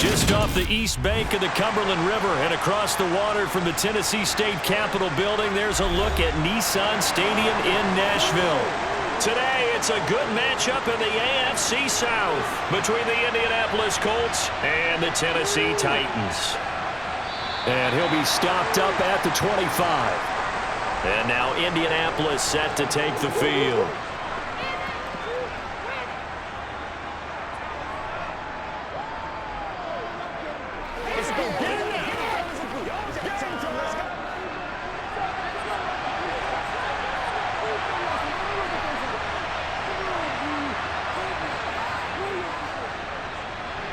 Just off the east bank of the Cumberland River and across the water from the Tennessee State Capitol building, there's a look at Nissan Stadium in Nashville. Today, it's a good matchup in the AFC South between the Indianapolis Colts and the Tennessee Titans. And he'll be stopped up at the 25. And now Indianapolis set to take the field.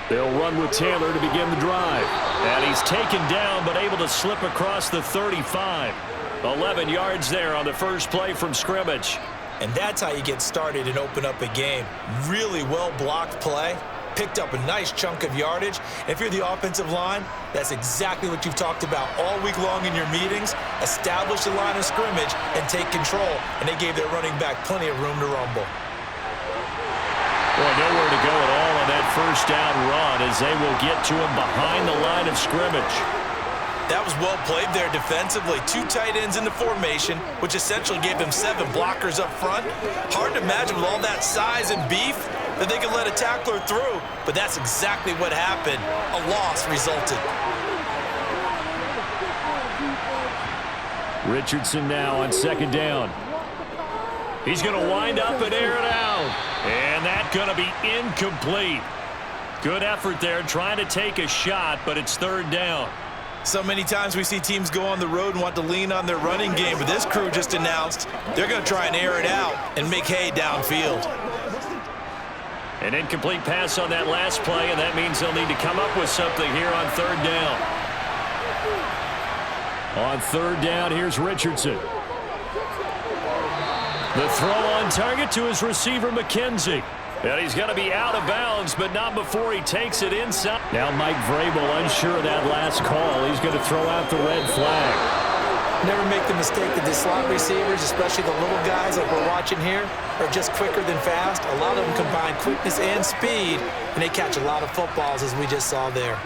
They'll run with Taylor to begin the drive. And he's taken down but able to slip across the 35. 11 yards there on the first play from scrimmage. And that's how you get started and open up a game. Really well-blocked play. Picked up a nice chunk of yardage. And if you're the offensive line, that's exactly what you've talked about all week long in your meetings. Establish the line of scrimmage and take control. And they gave their running back plenty of room to rumble. Boy, nowhere to go at all on that first down run as they will get to him behind the line of scrimmage. That was well played there defensively. 2 tight ends in the formation, which essentially gave them 7 blockers up front. Hard to imagine with all that size and beef that they could let a tackler through, but that's exactly what happened. A loss resulted. Richardson now on second down. He's going to wind up and air it out. And that's going to be incomplete. Good effort there trying to take a shot, but it's third down. So many times we see teams go on the road and want to lean on their running game, but this crew just announced they're going to try and air it out and make hay downfield. An incomplete pass on that last play, and that means they'll need to come up with something here on third down. On third down, here's Richardson. The throw on target to his receiver, McKenzie. And he's going to be out of bounds, but not before he takes it inside. Now Mike Vrabel unsure of that last call. He's going to throw out the red flag. Never make the mistake that the slot receivers, especially the little guys like we're watching here, are just quicker than fast. A lot of them combine quickness and speed, and they catch a lot of footballs, as we just saw there.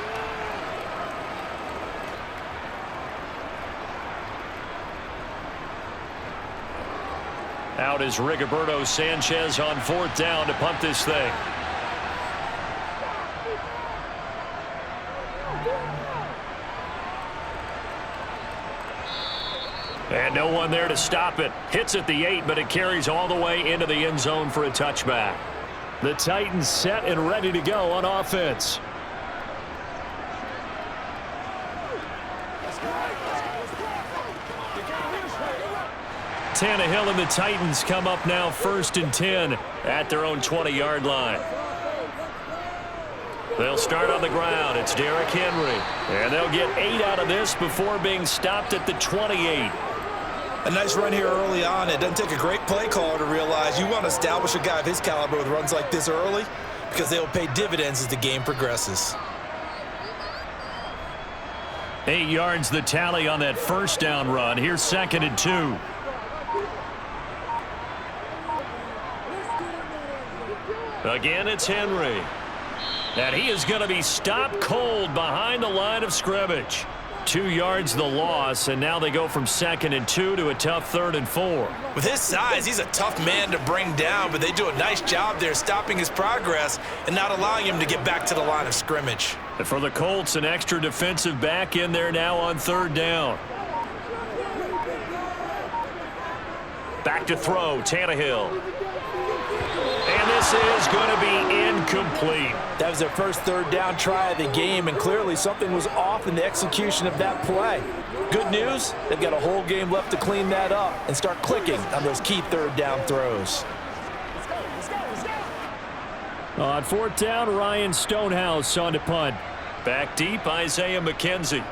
Out is Rigoberto Sanchez on fourth down to punt this thing. And no one there to stop it. Hits at the 8, but it carries all the way into the end zone for a touchback. The Titans set and ready to go on offense. Tannehill and the Titans come up now 1st and 10 at their own 20-yard line. They'll start on the ground. It's Derrick Henry. And they'll get 8 out of this before being stopped at the 28. A nice run here early on. It doesn't take a great play caller to realize you want to establish a guy of his caliber with runs like this early because they will pay dividends as the game progresses. 8 yards the tally on that first down run. Here's 2nd and 2. Again, it's Henry. And he is going to be stopped cold behind the line of scrimmage. 2 yards the loss, and now they go from 2nd and 2 to a tough 3rd and 4. With his size, he's a tough man to bring down, but they do a nice job there stopping his progress and not allowing him to get back to the line of scrimmage. And for the Colts, an extra defensive back in there now on 3rd down. Back to throw, Tannehill. And this is going to be incomplete. That was their first 3rd down try of the game, and clearly something was off in the execution of that play. Good news, they've got a whole game left to clean that up and start clicking on those key 3rd down throws. On 4th down, Ryan Stonehouse on to punt. Back deep, Isaiah McKenzie.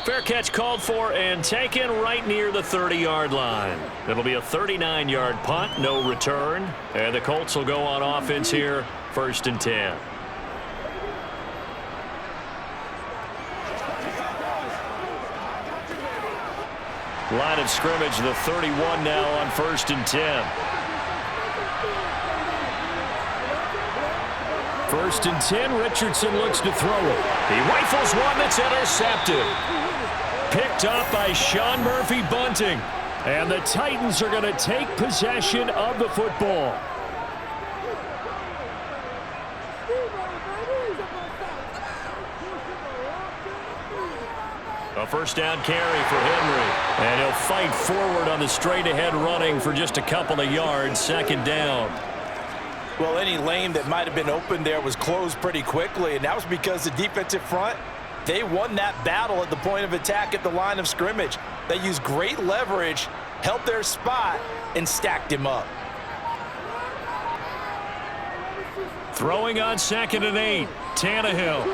Fair catch called for and taken right near the 30-yard line. It'll be a 39-yard punt, no return. And the Colts will go on offense here, 1st and 10. Line of scrimmage, the 31 now on 1st and 10. First and 10, Richardson looks to throw it. He rifles one that's intercepted. Picked up by Sean Murphy Bunting. And the Titans are going to take possession of the football. A first down carry for Henry. And he'll fight forward on the straight-ahead running for just a couple of yards. Second down. Well, any lane that might have been open there was closed pretty quickly, and that was because the defensive front, they won that battle at the point of attack at the line of scrimmage. They used great leverage, held their spot, and stacked him up. Throwing on 2nd and 8, Tannehill.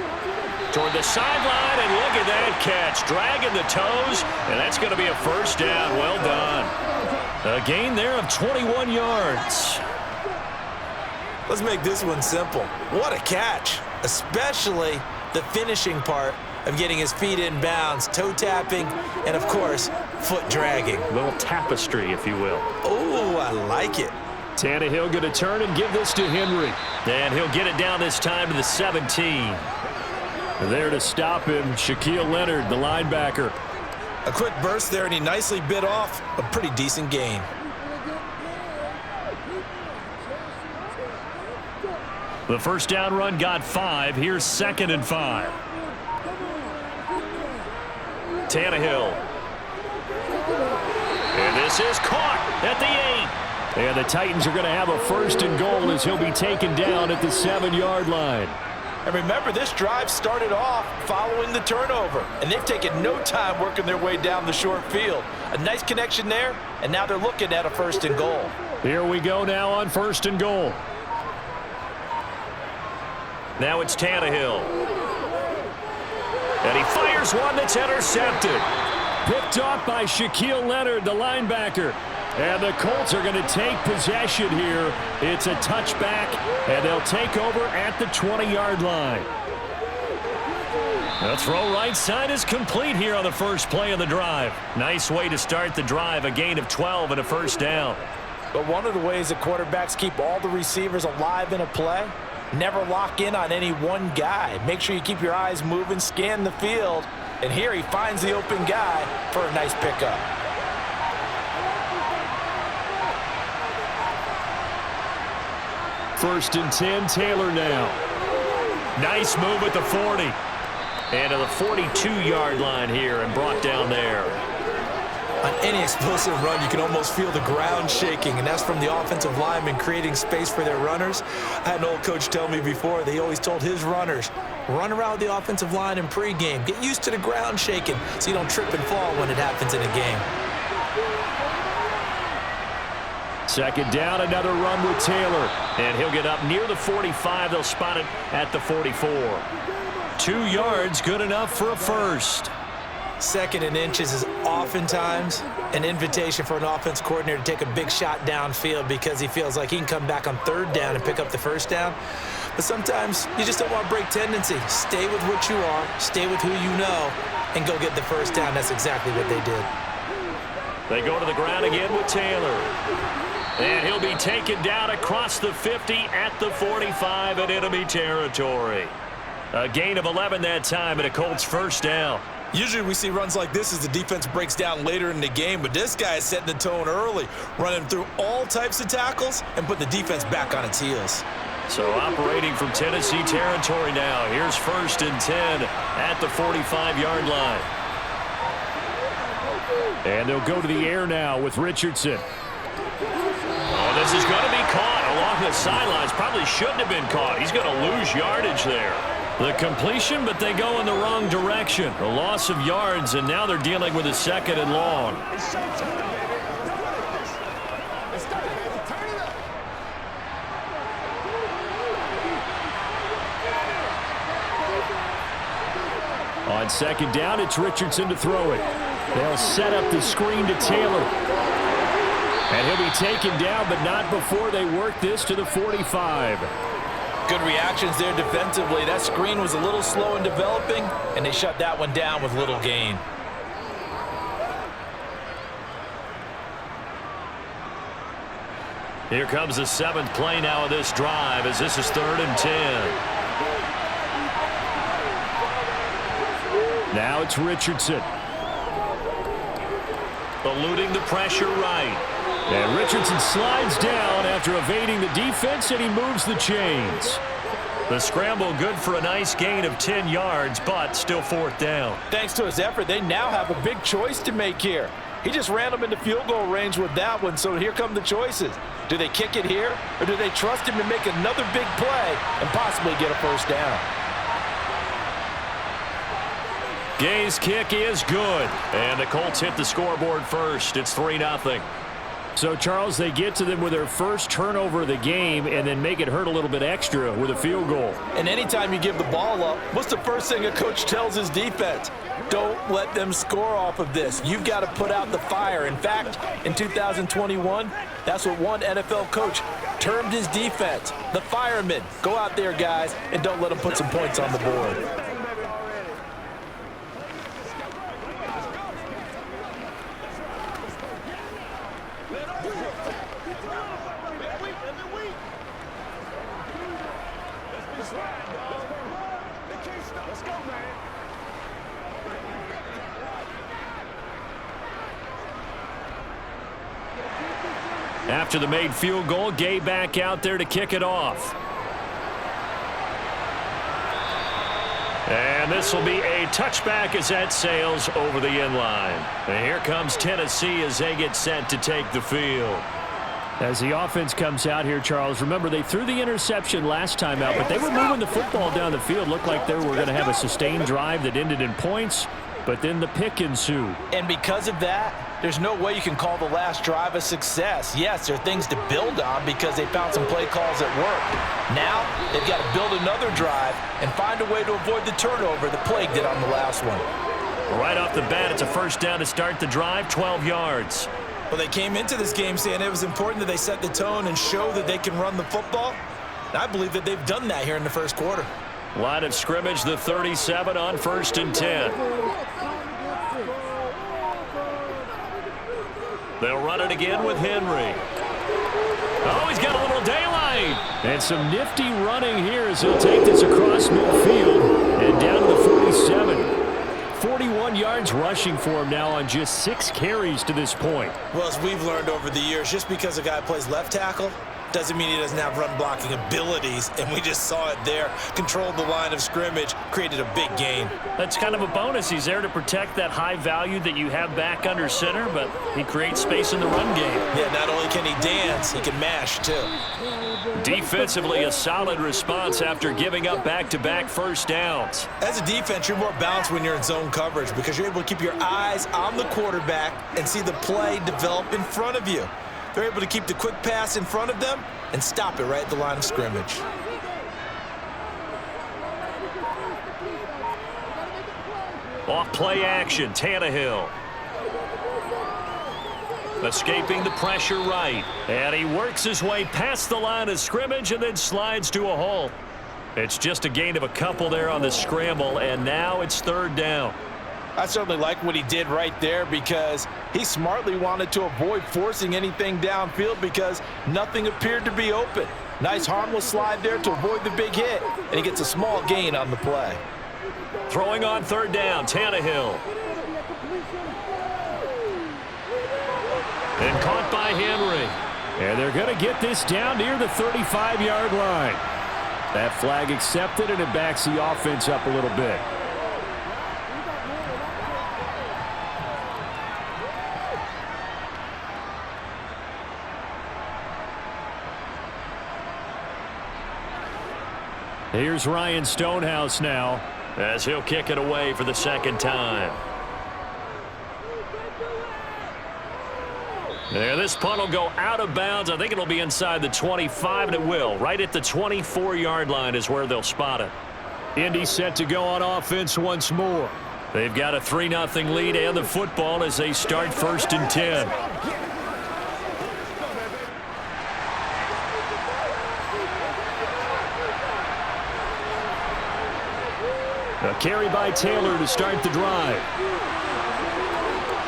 Toward the sideline, and look at that catch. Dragging the toes, and that's going to be a first down. Well done. A gain there of 21 yards. Let's make this one simple. What a catch, especially the finishing part of getting his feet in bounds, toe tapping, and of course, foot dragging. A little tapestry, if you will. Oh, I like it. Tannehill going to turn and give this to Henry. And he'll get it down this time to the 17. There to stop him, Shaquille Leonard, the linebacker. A quick burst there, and he nicely bit off a pretty decent gain. The first down run got 5. Here's 2nd and 5. Tannehill. And this is caught at the 8. And the Titans are going to have a first and goal as he'll be taken down at the 7-yard line. And remember, this drive started off following the turnover, and they've taken no time working their way down the short field. A nice connection there, and now they're looking at a first and goal. Here we go now on 1st and goal. Now it's Tannehill. And he fires one that's intercepted. Picked off by Shaquille Leonard, the linebacker. And the Colts are going to take possession here. It's a touchback, and they'll take over at the 20-yard line. The throw right side is complete here on the first play of the drive. Nice way to start the drive, a gain of 12 and a first down. But one of the ways that quarterbacks keep all the receivers alive in a play, never lock in on any one guy. Make sure you keep your eyes moving, scan the field, and here he finds the open guy for a nice pickup. First and 10, Taylor now. Nice move at the 40. And to the 42-yard line here and brought down there. On any explosive run, you can almost feel the ground shaking, and that's from the offensive linemen creating space for their runners. I had an old coach tell me before, they always told his runners, run around the offensive line in pregame. Get used to the ground shaking so you don't trip and fall when it happens in a game. Second down, another run with Taylor. And he'll get up near the 45. They'll spot it at the 44. 2 yards, good enough for a first. 2nd and inches is oftentimes an invitation for an offense coordinator to take a big shot downfield because he feels like he can come back on 3rd down and pick up the first down. But sometimes you just don't want to break tendency. Stay with what you are, stay with who you know, and go get the first down. That's exactly what they did. They go to the ground again with Taylor. And he'll be taken down across the 50 at the 45 in enemy territory. A gain of 11 that time and a Colts first down. Usually we see runs like this as the defense breaks down later in the game, but this guy is setting the tone early, running through all types of tackles and put the defense back on its heels. So operating from Tennessee territory now. Here's 1st and 10 at the 45-yard line. And they'll go to the air now with Richardson. Oh, this is going to be caught along the sidelines. Probably shouldn't have been caught. He's going to lose yardage there. The completion, but they go in the wrong direction. A loss of yards, and now they're dealing with a 2nd and long. On 2nd down, it's Richardson to throw it. They'll set up the screen to Taylor. And he'll be taken down, but not before they work this to the 45. Good reactions there defensively. That screen was a little slow in developing, and they shut that one down with little gain. Here comes the 7th play now of this drive as this is 3rd and 10. Now it's Richardson. Eluding the pressure right. And Richardson slides down after evading the defense, and he moves the chains. The scramble good for a nice gain of 10 yards, but still fourth down. Thanks to his effort, they now have a big choice to make here. He just ran them into field goal range with that one, so here come the choices. Do they kick it here, or do they trust him to make another big play and possibly get a first down? Gay's kick is good, and the Colts hit the scoreboard first. It's 3-0. So, Charles, they get to them with their first turnover of the game and then make it hurt a little bit extra with a field goal. And anytime you give the ball up, what's the first thing a coach tells his defense? Don't let them score off of this. You've got to put out the fire. In fact, in 2021, that's what one NFL coach termed his defense, the firemen. Go out there, guys, and don't let them put some points on the board. After the made field goal, Gay back out there to kick it off. And this will be a touchback as that sails over the end line. And here comes Tennessee as they get set to take the field. As the offense comes out here, Charles, remember they threw the interception last time out, but they were moving the football down the field. Looked like they were going to have a sustained drive that ended in points, but then the pick ensued. And because of that, there's no way you can call the last drive a success. Yes, there are things to build on because they found some play calls that work. Now, they've got to build another drive and find a way to avoid the turnover the Plague did on the last one. Right off the bat, it's a first down to start the drive, 12 yards. Well, they came into this game saying it was important that they set the tone and show that they can run the football. And I believe that they've done that here in the first quarter. Line of scrimmage, the 37 on 1st and 10. They'll run it again with Henry. Oh, he's got a little daylight. And some nifty running here as he'll take this across midfield and down to the 47. 41 yards rushing for him now on just 6 carries to this point. Well, as we've learned over the years, just because a guy plays left tackle doesn't mean he doesn't have run-blocking abilities, and we just saw it there. Controlled the line of scrimmage, created a big gain. That's kind of a bonus. He's there to protect that high value that you have back under center, but he creates space in the run game. Yeah, not only can he dance, he can mash, too. Defensively, a solid response after giving up back-to-back first downs. As a defense, you're more balanced when you're in zone coverage because you're able to keep your eyes on the quarterback and see the play develop in front of you. They're able to keep the quick pass in front of them and stop it right at the line of scrimmage. Off play action, Tannehill. Escaping the pressure right. And he works his way past the line of scrimmage and then slides to a halt. It's just a gain of a couple there on the scramble, and now it's 3rd down. I certainly like what he did right there because he smartly wanted to avoid forcing anything downfield because nothing appeared to be open. Nice harmless slide there to avoid the big hit, and he gets a small gain on the play. Throwing on 3rd down, Tannehill. And caught by Henry. And they're going to get this down near the 35-yard line. That flag accepted, and it backs the offense up a little bit. Here's Ryan Stonehouse now as he'll kick it away for the 2nd time. And this punt will go out of bounds. I think it'll be inside the 25, and it will. Right at the 24-yard line is where they'll spot it. Indy set to go on offense once more. They've got a 3-0 lead and the football as they start 1st and 10. A carry by Taylor to start the drive.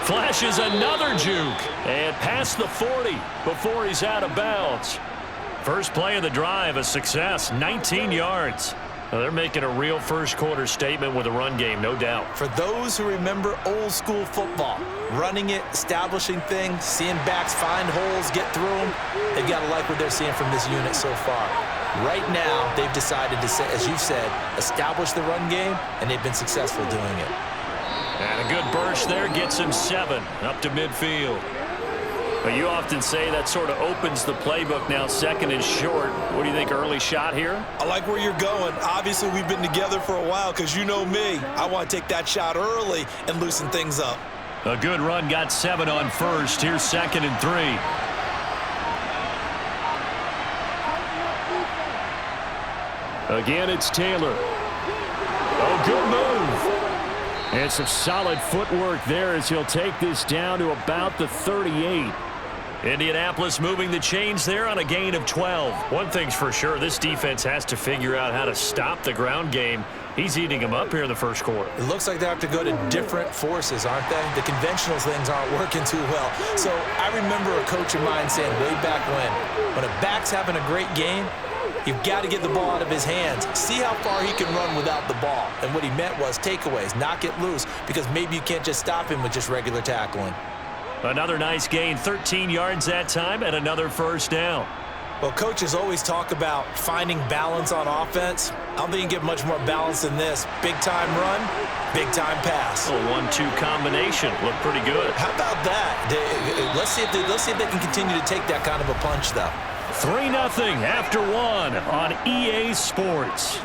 Flashes another juke and past the 40 before he's out of bounds. First play of the drive, a success, 19 yards. Well, they're making a real first-quarter statement with a run game, no doubt. For those who remember old-school football, running it, establishing things, seeing backs find holes, get through them, they've got to like what they're seeing from this unit so far. Right now, they've decided to, as you said, establish the run game, and they've been successful doing it. And a good burst there gets him 7 up to midfield. But you often say that sort of opens the playbook now, 2nd and short. What do you think, early shot here? I like where you're going. Obviously, we've been together for a while because you know me. I want to take that shot early and loosen things up. A good run got 7 on first. Here's 2nd and 3. Again, it's Taylor. Oh, good move. And some solid footwork there as he'll take this down to about the 38. Indianapolis moving the chains there on a gain of 12. One thing's for sure, this defense has to figure out how to stop the ground game. He's eating them up here in the first quarter. It looks like they have to go to different forces, aren't they? The conventional things aren't working too well. So I remember a coach of mine saying way back when a back's having a great game, you've got to get the ball out of his hands. See how far he can run without the ball. And what he meant was takeaways, knock it loose, because maybe you can't just stop him with just regular tackling. Another nice gain, 13 yards that time, and another first down. Well, coaches always talk about finding balance on offense. I don't think you can get much more balance than this. Big-time run, big-time pass. A 1-2 combination. Looked pretty good. How about that? Let's see if they can continue to take that kind of a punch, though. 3-0 after 1 on EA Sports.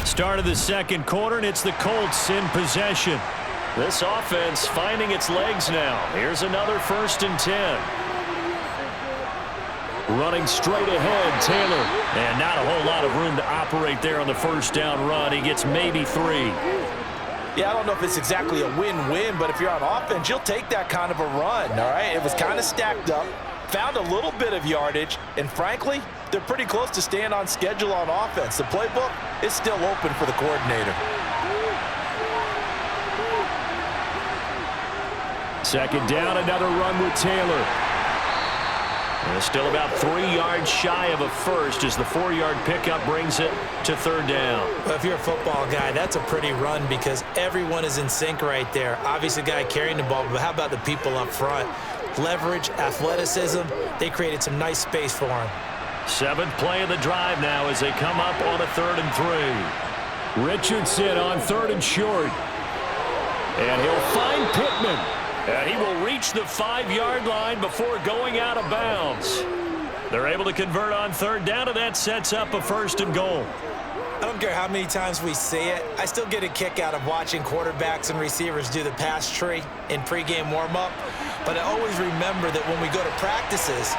Start of the second quarter, and it's the Colts in possession. This offense finding its legs now. Here's another 1st and 10. Running straight ahead, Taylor. And not a whole lot of room to operate there on the first down run. He gets maybe 3. Yeah, I don't know if it's exactly a win-win, but if you're on offense, you'll take that kind of a run, all right? It was kind of stacked up, found a little bit of yardage, and frankly, they're pretty close to staying on schedule on offense. The playbook is still open for the coordinator. Second down, another run with Taylor. And still about 3 yards shy of a first as the 4-yard pickup brings it to 3rd down. Well, if you're a football guy, that's a pretty run because everyone is in sync right there. Obviously, the guy carrying the ball, but how about the people up front? Leverage, athleticism, they created some nice space for him. 7th play of the drive now as they come up on a 3rd and 3. Richardson on 3rd and short. And he'll find Pittman. And he will reach the 5-yard line before going out of bounds. They're able to convert on 3rd down, and that sets up a 1st and goal. I don't care how many times we see it. I still get a kick out of watching quarterbacks and receivers do the pass tree in pregame warm-up. But I always remember that when we go to practices,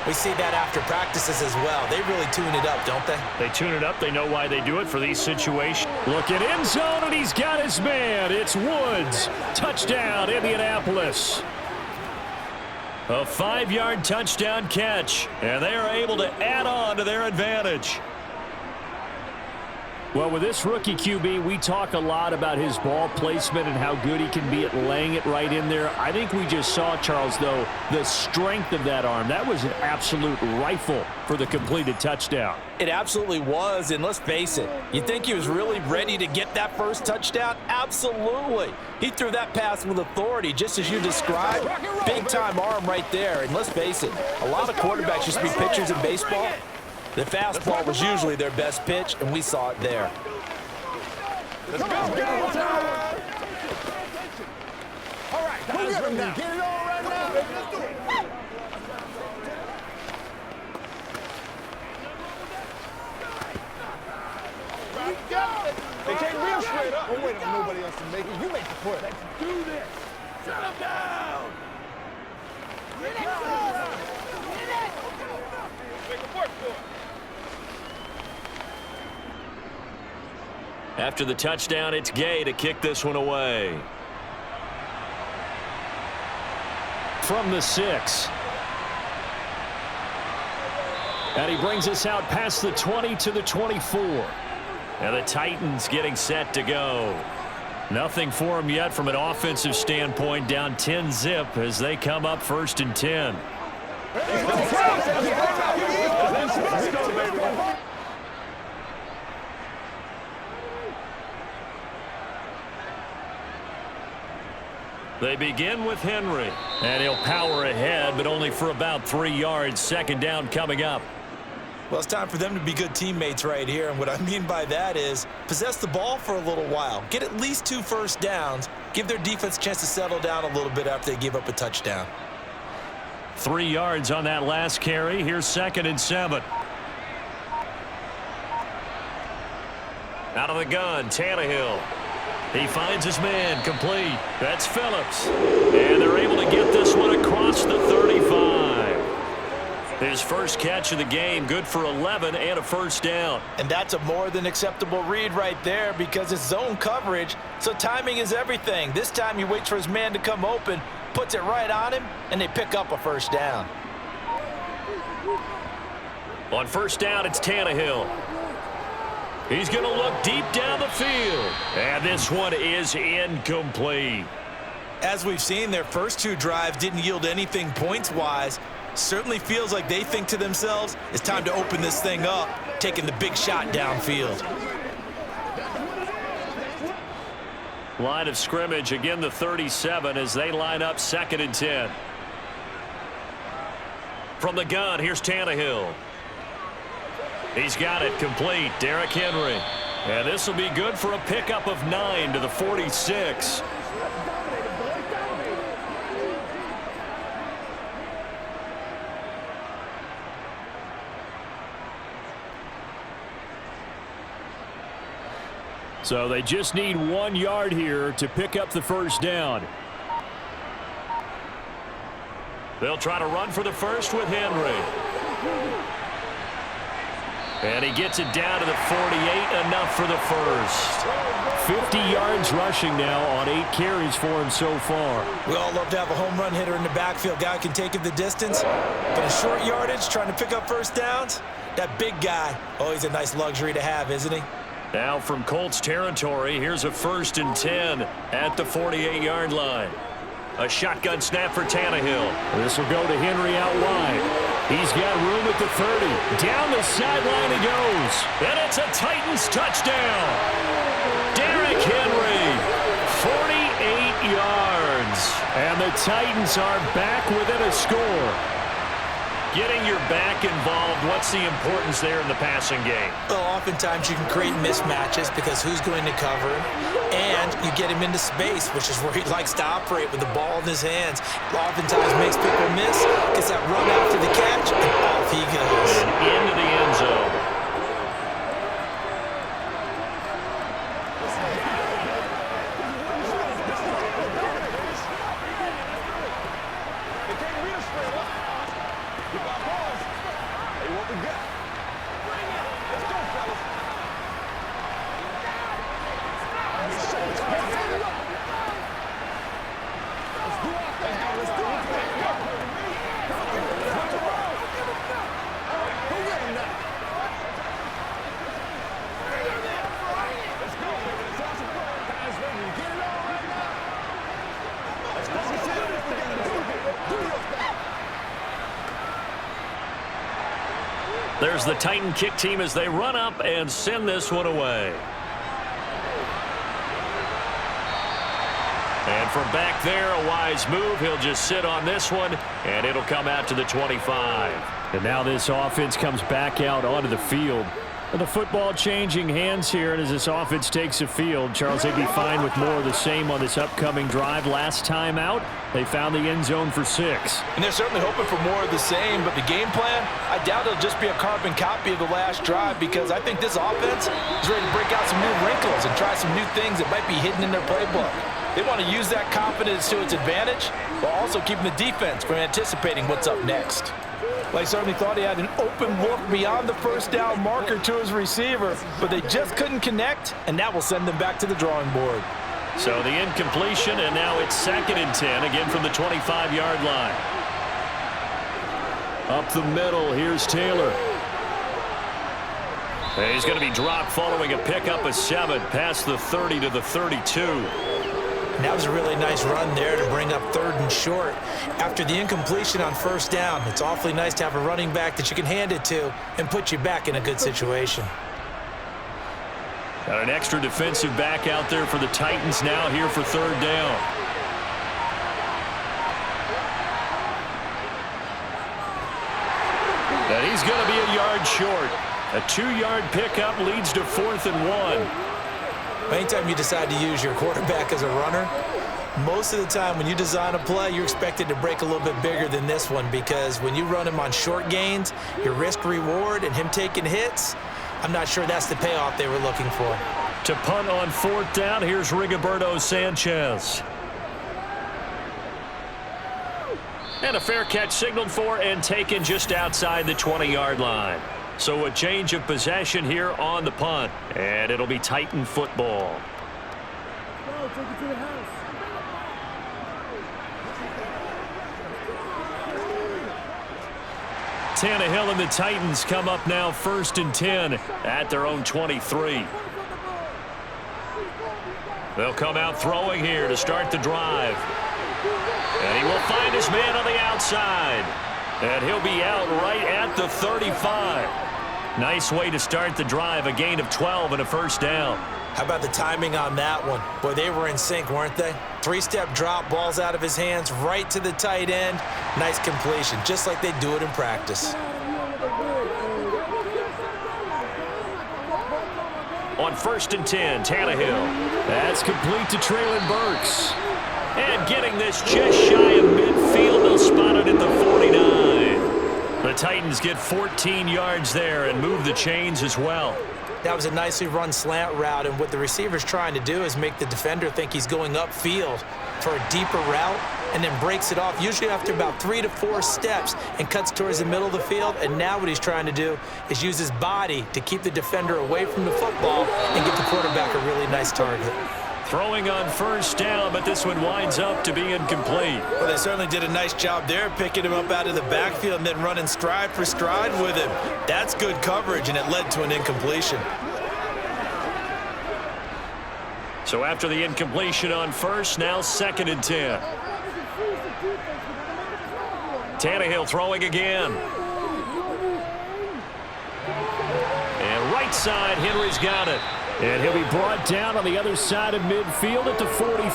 we see that after practices as well. They really tune it up, don't they? They tune it up. They know why they do it for these situations. Look at end zone, and he's got his man. It's Woods. Touchdown, Indianapolis. A 5-yard touchdown catch, and they are able to add on to their advantage. Well, with this rookie QB, we talk a lot about his ball placement and how good he can be at laying it right in there. I think we just saw, Charles, though, the strength of that arm. That was an absolute rifle for the completed touchdown. It absolutely was, and let's face it, you think he was really ready to get that first touchdown? Absolutely. He threw that pass with authority, just as you described. Big-time arm right there, and let's face it, a lot of quarterbacks used to be pitchers in baseball. The fastball was usually their best pitch, and we saw it there. Let's go. All right, go get him now. Get it on right now. Let's do it. They came real straight up. Don't wait on nobody else to make it. You make the play. Let's do this. Shut him down. Get it. Make a work for it. After the touchdown, it's Gay to kick this one away. From the 6. And he brings us out past the 20 to the 24. And the Titans getting set to go. Nothing for them yet from an offensive standpoint, down 10-zip as they come up 1st and 10. They begin with Henry. And he'll power ahead, but only for about 3 yards. Second down coming up. Well, it's time for them to be good teammates right here. And what I mean by that is possess the ball for a little while. Get at least 2 first downs. Give their defense a chance to settle down a little bit after they give up a touchdown. 3 yards on that last carry. Here's 2nd and 7. Out of the gun, Tannehill. He finds his man, complete. That's Phillips. And they're able to get this one across the 35. His first catch of the game, good for 11 and a first down. And that's a more than acceptable read right there because it's zone coverage, so timing is everything. This time he waits for his man to come open, puts it right on him, and they pick up a first down. On first down, it's Tannehill. He's going to look deep down the field. And this one is incomplete. As we've seen, their first 2 drives didn't yield anything points-wise. Certainly feels like they think to themselves, it's time to open this thing up, taking the big shot downfield. Line of scrimmage, again the 37 as they line up 2nd and 10. From the gun, here's Tannehill. He's got it complete. Derrick Henry. And this will be good for a pickup of 9 to the 46. So they just need 1 yard here to pick up the first down. They'll try to run for the first with Henry. And he gets it down to the 48, enough for the first. 50 yards rushing now on 8 carries for him so far. We all love to have a home run hitter in the backfield. Guy can take it the distance. But in short yardage, trying to pick up first downs, that big guy, always a nice luxury to have, isn't he? Now from Colts territory, here's a 1st and 10 at the 48-yard line. A shotgun snap for Tannehill. This will go to Henry out wide. He's got room at the 30. Down the sideline he goes. And it's a Titans touchdown. Derrick Henry, 48 yards. And the Titans are back within a score. Getting your back involved, what's the importance there in the passing game? Well, oftentimes you can create mismatches because who's going to cover him, and you get him into space, which is where he likes to operate with the ball in his hands. Oftentimes makes people miss, gets that run after the catch, and off he goes. And into the end zone. There's the Titan kick team as they run up and send this one away. And from back there, a wise move. He'll just sit on this one, and it'll come out to the 25. And now this offense comes back out onto the field. And the football changing hands here, and as this offense takes the field, Charles, they'd be fine with more of the same on this upcoming drive. Last time out, they found the end zone for 6. And they're certainly hoping for more of the same, but the game plan, I doubt it'll just be a carbon copy of the last drive because I think this offense is ready to break out some new wrinkles and try some new things that might be hidden in their playbook. They want to use that confidence to its advantage while also keeping the defense from anticipating what's up next. Well, he certainly thought he had an open look beyond the first down marker to his receiver, but they just couldn't connect, and that will send them back to the drawing board. So the incompletion, and now it's 2nd and 10, again from the 25-yard line. Up the middle, here's Taylor. And he's going to be dropped following a pickup of 7, past the 30 to the 32. And that was a really nice run there to bring up 3rd and short. After the incompletion on first down, it's awfully nice to have a running back that you can hand it to and put you back in a good situation. Got an extra defensive back out there for the Titans now here for 3rd down. And he's going to be a yard short. A 2-yard pickup leads to 4th and 1. Anytime you decide to use your quarterback as a runner, most of the time when you design a play, you're expected to break a little bit bigger than this one, because when you run him on short gains, your risk-reward and him taking hits, I'm not sure that's the payoff they were looking for. To punt on 4th down, here's Rigoberto Sanchez. And a fair catch signaled for and taken just outside the 20-yard line. So a change of possession here on the punt, and it'll be Titan football. Go, take it to the house. Tannehill and the Titans come up now 1st and 10 at their own 23. They'll come out throwing here to start the drive. And he will find his man on the outside. And he'll be out right at the 35. Nice way to start the drive, a gain of 12 and a 1st down. How about the timing on that one? Boy, they were in sync, weren't they? 3-step drop, balls out of his hands, right to the tight end. Nice completion, just like they do it in practice. On 1st and 10, Tannehill. That's complete to Traylon Burks. And getting this just shy of midfield, they'll spot it at the 49. The Titans get 14 yards there and move the chains as well. That was a nicely run slant route, and what the receiver's trying to do is make the defender think he's going upfield for a deeper route, and then breaks it off, usually after about 3 to 4 steps, and cuts towards the middle of the field. And now what he's trying to do is use his body to keep the defender away from the football and get the quarterback a really nice target. Throwing on 1st down, but this one winds up to be incomplete. Well, they certainly did a nice job there, picking him up out of the backfield and then running stride for stride with him. That's good coverage, and it led to an incompletion. So after the incompletion on 1st, now 2nd and 10. Tannehill throwing again. And right side, Henry's got it. And he'll be brought down on the other side of midfield at the 43.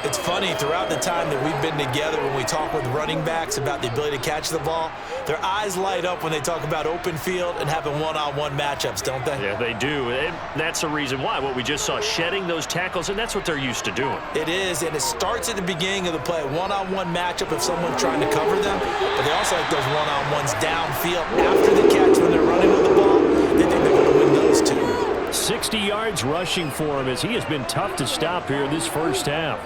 It's funny, throughout the time that we've been together, when we talk with running backs about the ability to catch the ball, their eyes light up when they talk about open field and having one-on-one matchups, don't they? Yeah, they do. And that's the reason why. What we just saw, shedding those tackles, and that's what they're used to doing. It is, and it starts at the beginning of the play. One-on-one matchup if someone's trying to cover them, but they also like those one-on-ones downfield after the catch when they're running with the ball. They think they're going to win those too. 60 yards rushing for him as he has been tough to stop here this 1st half.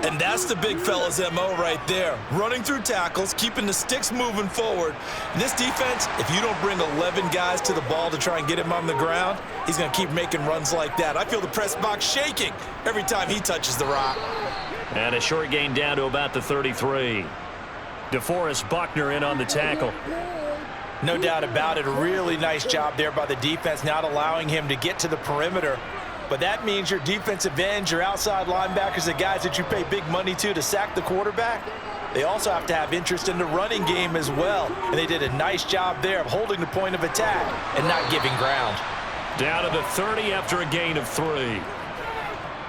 And that's the big fella's MO right there. Running through tackles, keeping the sticks moving forward. In this defense, if you don't bring 11 guys to the ball to try and get him on the ground, he's going to keep making runs like that. I feel the press box shaking every time he touches the rock. And a short gain down to about the 33. DeForest Buckner in on the tackle. No doubt about it. A really nice job there by the defense, not allowing him to get to the perimeter. But that means your defensive ends, your outside linebackers, the guys that you pay big money to sack the quarterback, they also have to have interest in the running game as well. And they did a nice job there of holding the point of attack and not giving ground. Down to the 30 after a gain of 3.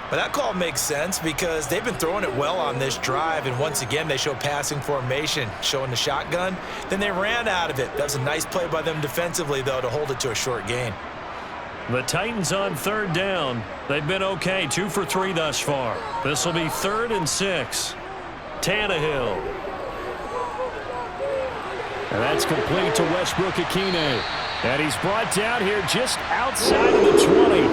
But that call makes sense because they've been throwing it well on this drive, and once again they show passing formation, showing the shotgun. Then they ran out of it. That was a nice play by them defensively, though, to hold it to a short gain. The Titans on 3rd down. They've been okay, 2 for 3 thus far. This will be 3rd and 6. Tannehill. And that's complete to Westbrook-Ikhine. And he's brought down here just outside of the 20.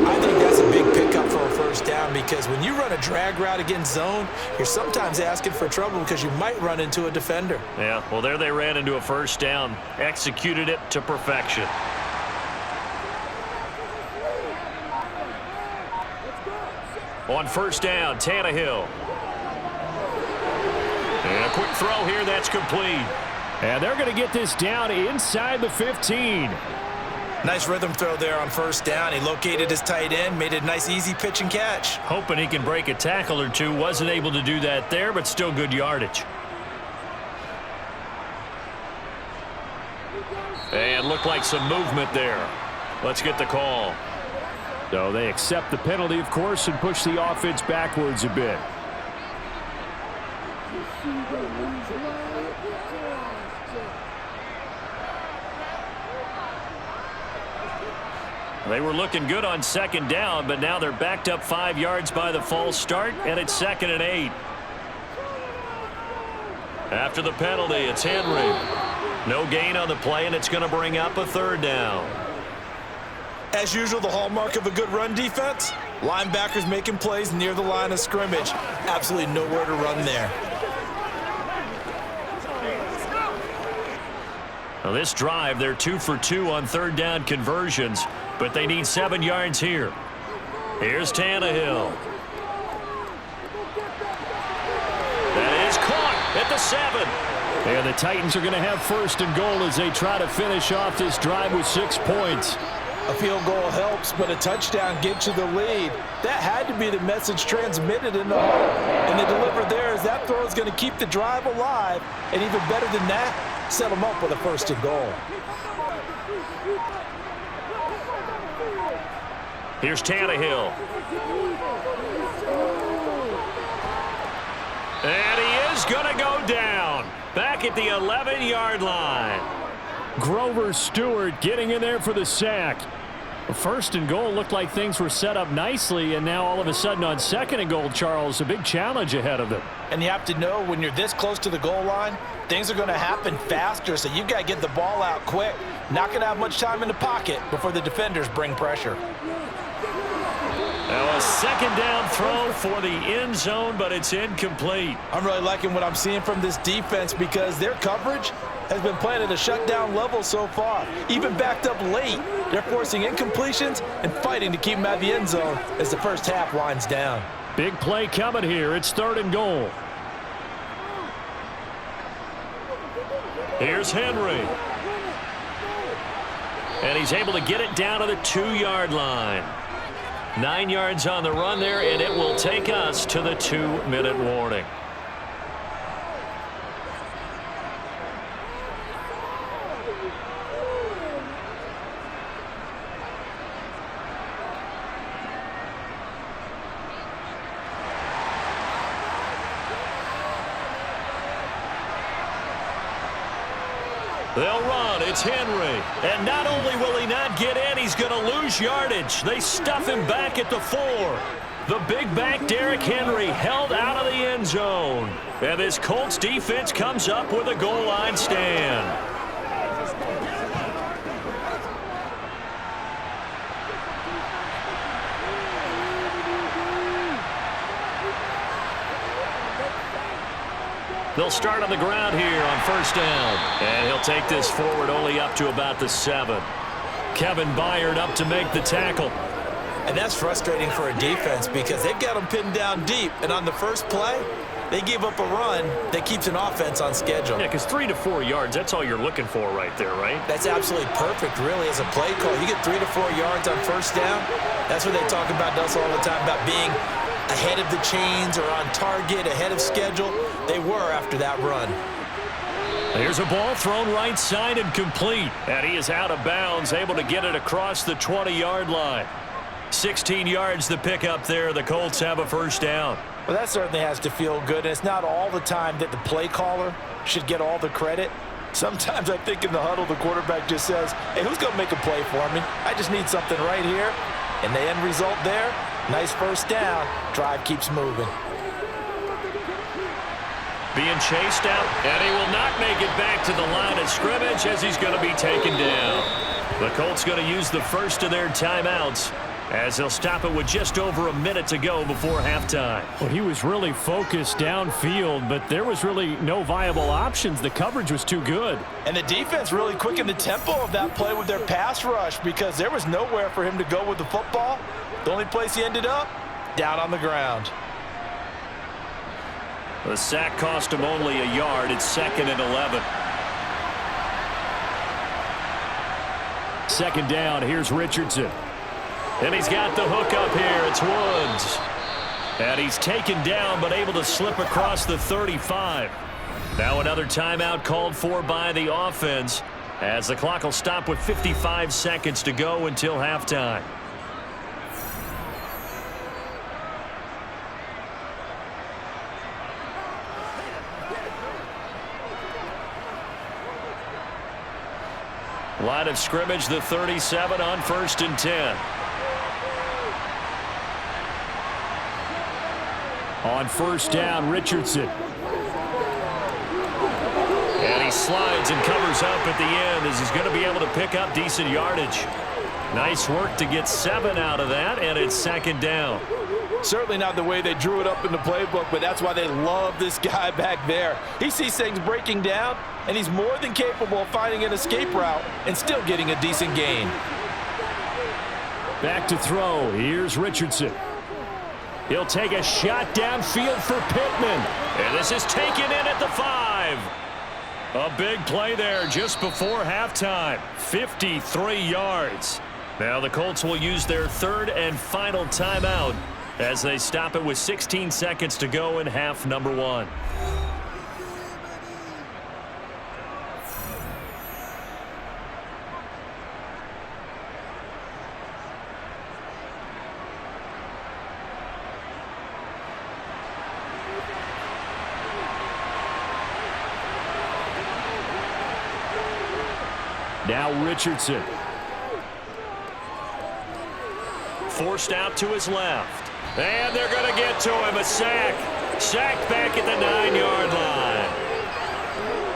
I think that's a big pickup for a 1st down, because when you run a drag route against zone, you're sometimes asking for trouble because you might run into a defender. Yeah, well, there they ran into a 1st down. Executed it to perfection. On 1st down, Tannehill. And a quick throw here, that's complete. And they're going to get this down inside the 15. Nice rhythm throw there on 1st down. He located his tight end, made it a nice easy pitch and catch. Hoping he can break a tackle or two. Wasn't able to do that there, but still good yardage. And looked like some movement there. Let's get the call. So they accept the penalty, of course, and push the offense backwards a bit. They were looking good on second down, but now they're backed up 5 yards by the false start, and it's 2nd and 8. After the penalty, it's Henry. No gain on the play, and it's going to bring up a 3rd down. As usual, the hallmark of a good run defense, linebackers making plays near the line of scrimmage. Absolutely nowhere to run there. Now this drive, they're 2 for 2 on 3rd down conversions, but they need 7 yards here. Here's Tannehill. That is caught at the 7. And the Titans are going to have 1st and goal as they try to finish off this drive with 6 points. A field goal helps, but a touchdown gets you the lead. That had to be the message transmitted in the huddle. And they deliver there as that throw is going to keep the drive alive. And even better than that, set them up with a 1st and goal. Here's Tannehill. And he is going to go down. Back at the 11-yard line. Grover Stewart getting in there for the sack. 1st and goal looked like things were set up nicely, and now all of a sudden on 2nd and goal, Charles, a big challenge ahead of them. And you have to know when you're this close to the goal line, things are going to happen faster, so you've got to get the ball out quick. Not going to have much time in the pocket before the defenders bring pressure. Now a 2nd down throw for the end zone, but it's incomplete. I'm really liking what I'm seeing from this defense because their coverage has been playing at a shutdown level so far. Even backed up late, they're forcing incompletions and fighting to keep them out of the end zone as the first half winds down. Big play coming here. It's 3rd and goal. Here's Henry. And he's able to get it down to the 2-yard line. 9 yards on the run there, and it will take us to the 2-minute warning. They'll run. It's Henry. And not only will he not get in, he's going to lose yardage. They stuff him back at the 4. The big back Derrick Henry held out of the end zone. And this Colts defense comes up with a goal line stand. They'll start on the ground here on 1st down. And he'll take this forward only up to about the 7. Kevin Byard up to make the tackle. And that's frustrating for a defense because they've got them pinned down deep. And on the first play, they give up a run that keeps an offense on schedule. Yeah, because 3 to 4 yards, that's all you're looking for right there, right? That's absolutely perfect, really, as a play call. You get 3 to 4 yards on 1st down. That's what they talk about us all the time, about being ahead of the chains or on target, ahead of schedule. They were after that run. Here's a ball thrown right side and complete. And he is out of bounds, able to get it across the 20-yard line. 16 yards the pickup there. The Colts have a 1st down. Well, that certainly has to feel good. It's not all the time that the play caller should get all the credit. Sometimes I think in the huddle, the quarterback just says, hey, who's going to make a play for me? I just need something right here. And the end result there, nice 1st down. Drive keeps moving. Being chased out, and he will not make it back to the line of scrimmage as he's going to be taken down. The Colts going to use the first of their timeouts as they'll stop it with just over a minute to go before halftime. Well, he was really focused downfield, but there was really no viable options. The coverage was too good. And the defense really quickened the tempo of that play with their pass rush because there was nowhere for him to go with the football. The only place he ended up, down on the ground. The sack cost him only a yard. It's 2nd and 11. 2nd down. Here's Richardson. And he's got the hook up here. It's Woods. And he's taken down but able to slip across the 35. Now another timeout called for by the offense as the clock will stop with 55 seconds to go until halftime. Line of scrimmage, the 37 on 1st and 10. On 1st down, Richardson. And he slides and covers up at the end as he's going to be able to pick up decent yardage. Nice work to get 7 out of that, and it's 2nd down. Certainly not the way they drew it up in the playbook, but that's why they love this guy back there. He sees things breaking down, and he's more than capable of finding an escape route and still getting a decent gain. Back to throw. Here's Richardson. He'll take a shot downfield for Pittman. And this is taken in at the 5. A big play there just before halftime. 53 yards. Now the Colts will use their 3rd and final timeout as they stop it with 16 seconds to go in half number 1. Now Richardson. Forced out to his left. And they're going to get to him. A sack. Sacked back at the 9-yard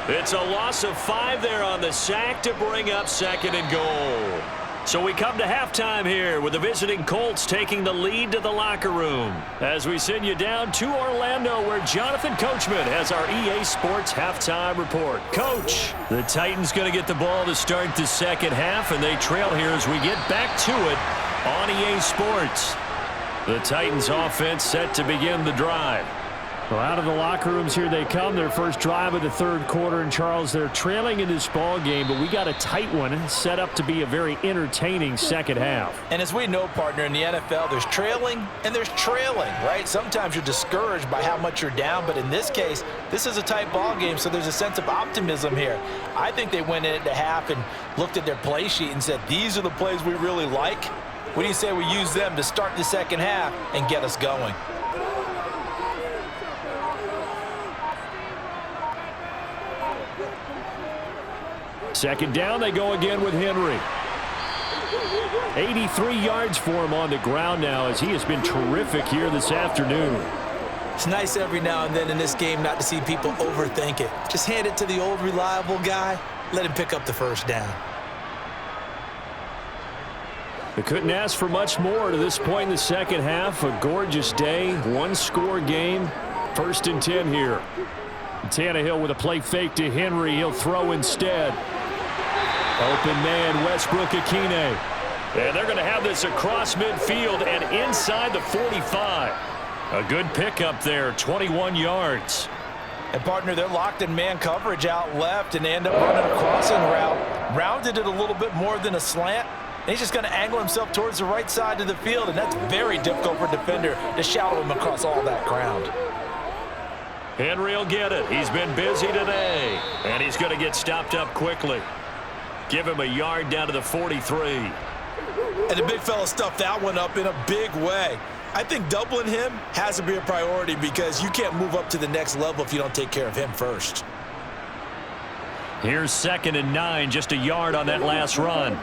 line. It's a loss of 5 there on the sack to bring up 2nd and goal. So we come to halftime here with the visiting Colts taking the lead to the locker room as we send you down to Orlando where Jonathan Coachman has our EA Sports halftime report. Coach, the Titans going to get the ball to start the second half, and they trail here as we get back to it on EA Sports. The Titans offense set to begin the drive. Well, out of the locker rooms here they come. Their first drive of the 3rd quarter. And, Charles, they're trailing in this ball game, but we got a tight one set up to be a very entertaining second half. And as we know, partner, in the NFL, there's trailing and there's trailing, right? Sometimes you're discouraged by how much you're down, but in this case, this is a tight ball game, so there's a sense of optimism here. I think they went into half and looked at their play sheet and said, these are the plays we really like. What do you say we use them to start the second half and get us going? Second down, they go again with Henry. 83 yards for him on the ground now as he has been terrific here this afternoon. It's nice every now and then in this game not to see people overthink it. Just hand it to the old reliable guy. Let him pick up the first down. They couldn't ask for much more to this point in the second half. A gorgeous day, one-score game. 1st and 10 here. Tannehill with a play fake to Henry. He'll throw instead. Open man, Westbrook-Akine. And they're going to have this across midfield and inside the 45. A good pickup there, 21 yards. And, partner, they're locked in man coverage out left, and they end up running a crossing route. Rounded it a little bit more than a slant. And he's just going to angle himself towards the right side of the field, and that's very difficult for a defender to shallow him across all that ground. Henry will get it. He's been busy today. And he's going to get stopped up quickly. Give him a yard down to the 43. And the big fella stuffed that one up in a big way. I think doubling him has to be a priority because you can't move up to the next level if you don't take care of him first. Here's 2nd and 9, just a yard on that last run.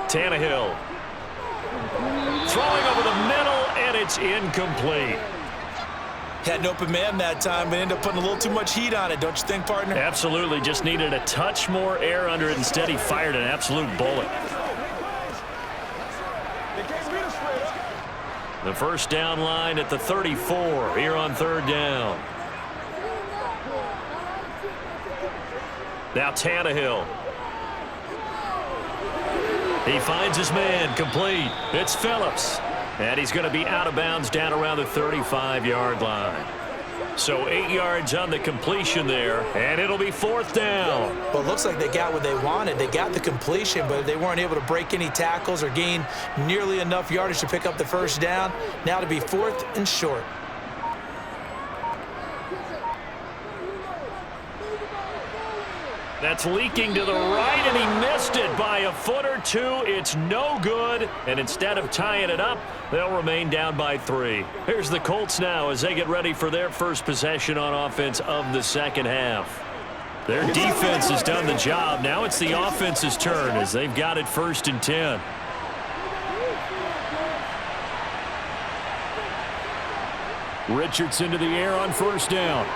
Tannehill. Throwing over the middle, and it's incomplete. Had an open man that time, but ended up putting a little too much heat on it, don't you think, partner? Absolutely. Just needed a touch more air under it. Instead, he fired an absolute bullet. The first down line at the 34 here on 3rd down. Now Tannehill. He finds his man, complete. It's Phillips. And he's going to be out of bounds down around the 35-yard line. So 8 yards on the completion there, and it'll be 4th down. Well, it looks like they got what they wanted. They got the completion, but they weren't able to break any tackles or gain nearly enough yardage to pick up the first down. Now to be 4th and short. That's leaking to the right, and he missed it by a foot or two. It's no good, and instead of tying it up, they'll remain down by 3. Here's the Colts now as they get ready for their first possession on offense of the second half. Their defense has done the job. Now it's the offense's turn as they've got it 1st and 10. Richardson to the air on 1st down.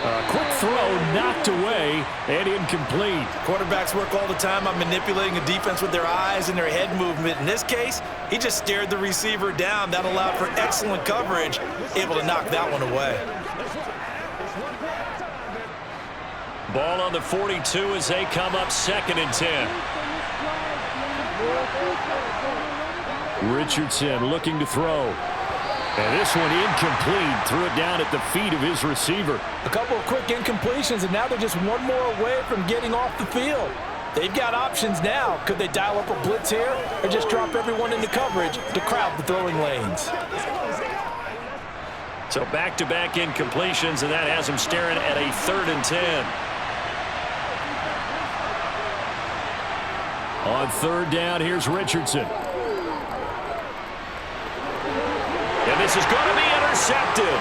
A quick throw knocked away and incomplete. Quarterbacks work all the time on manipulating a defense with their eyes and their head movement. In this case, he just stared the receiver down. That allowed for excellent coverage, able to knock that one away. Ball on the 42 as they come up 2nd and 10. Richardson looking to throw. And this one incomplete. Threw it down at the feet of his receiver. A couple of quick incompletions, and now they're just one more away from getting off the field. They've got options now. Could they dial up a blitz here or just drop everyone into coverage to crowd the throwing lanes? So back-to-back incompletions, and that has them staring at a 3rd and 10. On 3rd down, here's Richardson. And this is going to be intercepted.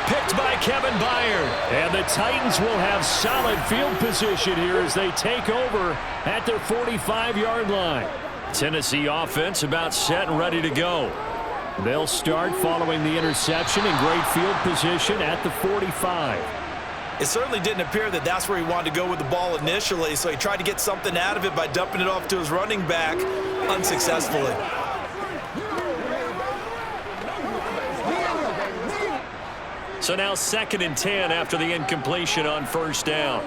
Picked by Kevin Byard. And the Titans will have solid field position here as they take over at their 45-yard line. Tennessee offense about set and ready to go. They'll start following the interception in great field position at the 45. It certainly didn't appear that that's where he wanted to go with the ball initially, so he tried to get something out of it by dumping it off to his running back unsuccessfully. So now 2nd and 10 after the incompletion on 1st down.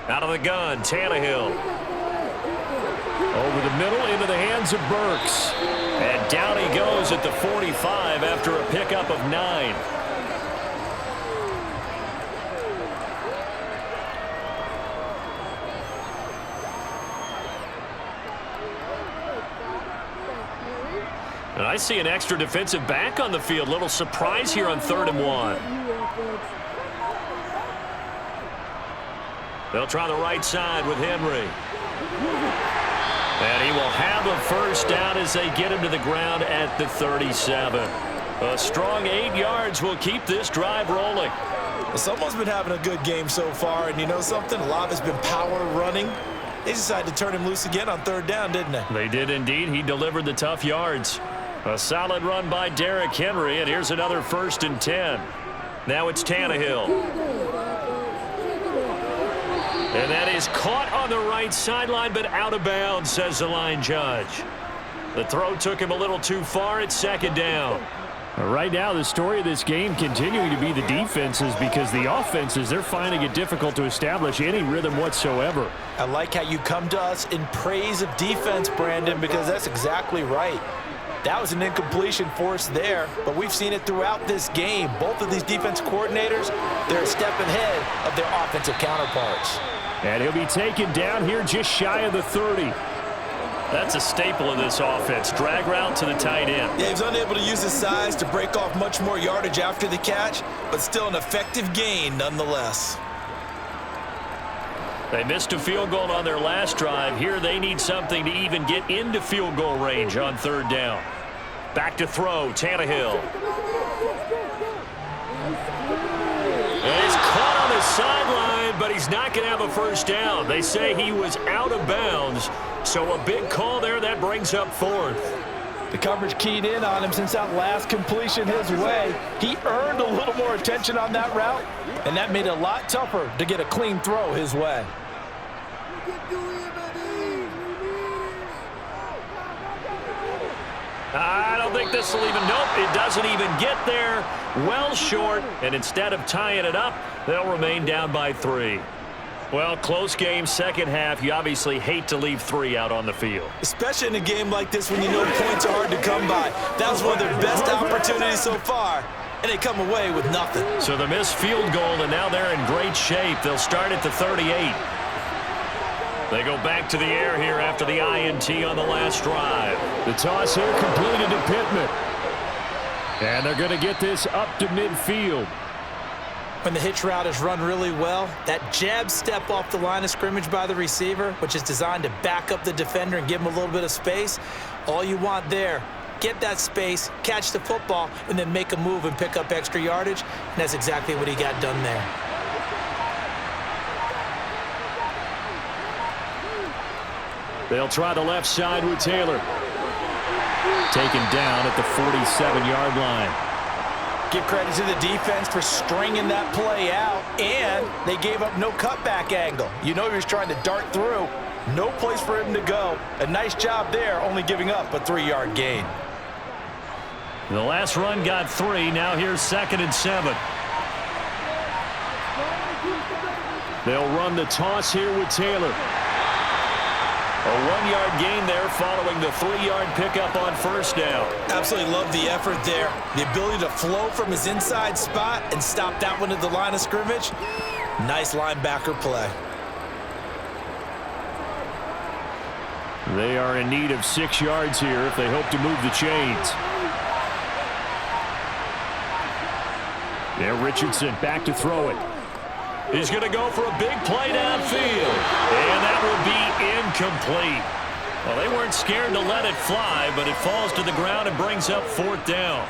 Out of the gun, Tannehill. Over the middle into the hands of Burks. And down he goes at the 45 after a pickup of 9. And I see an extra defensive back on the field. Little surprise here on 3rd and 1. They'll try the right side with Henry. And he will have a 1st down as they get him to the ground at the 37. A strong 8 yards will keep this drive rolling. Well, someone's been having a good game so far, and you know something? A lot has been power running. They decided to turn him loose again on 3rd down, didn't they? They did indeed. He delivered the tough yards. A solid run by Derrick Henry, and here's another 1st and 10. Now it's Tannehill. And that is caught on the right sideline, but out of bounds, says the line judge. The throw took him a little too far at 2nd down. Right now, the story of this game continuing to be the defenses, because the offenses, they're finding it difficult to establish any rhythm whatsoever. I like how you come to us in praise of defense, Brandon, because that's exactly right. That was an incompletion forced there, but we've seen it throughout this game. Both of these defense coordinators, they're a step ahead of their offensive counterparts. And he'll be taken down here just shy of the 30. That's a staple of this offense. Drag route to the tight end. Yeah, he's unable to use his size to break off much more yardage after the catch, but still an effective gain nonetheless. They missed a field goal on their last drive. Here they need something to even get into field goal range on 3rd down. Back to throw, Tannehill. And he's caught on the sideline, but he's not going to have a 1st down. They say he was out of bounds, so a big call there. That brings up 4th. The coverage keyed in on him since that last completion his way. He earned a little more attention on that route, and that made it a lot tougher to get a clean throw his way. I don't think this will even, nope, it doesn't even get there. Well short, and instead of tying it up, they'll remain down by 3. Well, close game, second half. You obviously hate to leave 3 out on the field. Especially in a game like this when you know points are hard to come by. That was one of their best opportunities so far, and they come away with nothing. So the missed field goal, and now they're in great shape. They'll start at the 38. They go back to the air here after the INT on the last drive. The toss here completed to Pittman. And they're going to get this up to midfield. When the hitch route is run really well, that jab step off the line of scrimmage by the receiver, which is designed to back up the defender and give him a little bit of space, all you want there, get that space, catch the football, and then make a move and pick up extra yardage, and that's exactly what he got done there. They'll try the left side with Taylor. Taken down at the 47-yard line. Give credit to the defense for stringing that play out, and they gave up no cutback angle. You know he was trying to dart through. No place for him to go. A nice job there, only giving up a 3-yard gain. The last run got 3. Now here's 2nd and 7. They'll run the toss here with Taylor. A 1-yard gain there following the 3-yard pickup on first down. Absolutely love the effort there. The ability to flow from his inside spot and stop that one at the line of scrimmage. Nice linebacker play. They are in need of 6 yards here if they hope to move the chains. There, Richardson back to throw it. He's going to go for a big play downfield. And that will be incomplete. Well, they weren't scared to let it fly, but it falls to the ground and brings up 4th down.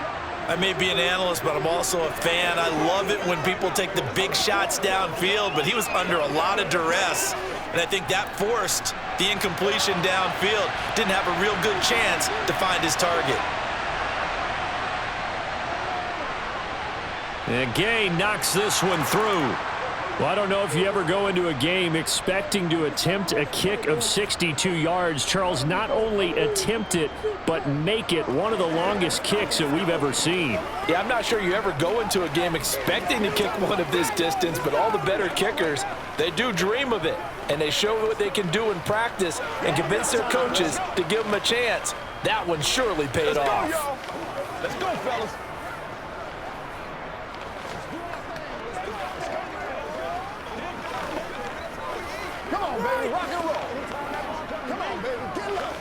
I may be an analyst, but I'm also a fan. I love it when people take the big shots downfield, but he was under a lot of duress. And I think that forced the incompletion downfield. Didn't have a real good chance to find his target. And Gay knocks this one through. Well, I don't know if you ever go into a game expecting to attempt a kick of 62 yards. Charles, not only attempt it, but make it one of the longest kicks that we've ever seen. Yeah, I'm not sure you ever go into a game expecting to kick one of this distance, but all the better kickers, they do dream of it. And they show what they can do in practice and convince their coaches to give them a chance. That one surely paid off. Let's go, fellas. Come on, baby, rock and roll. Come on, baby, get low.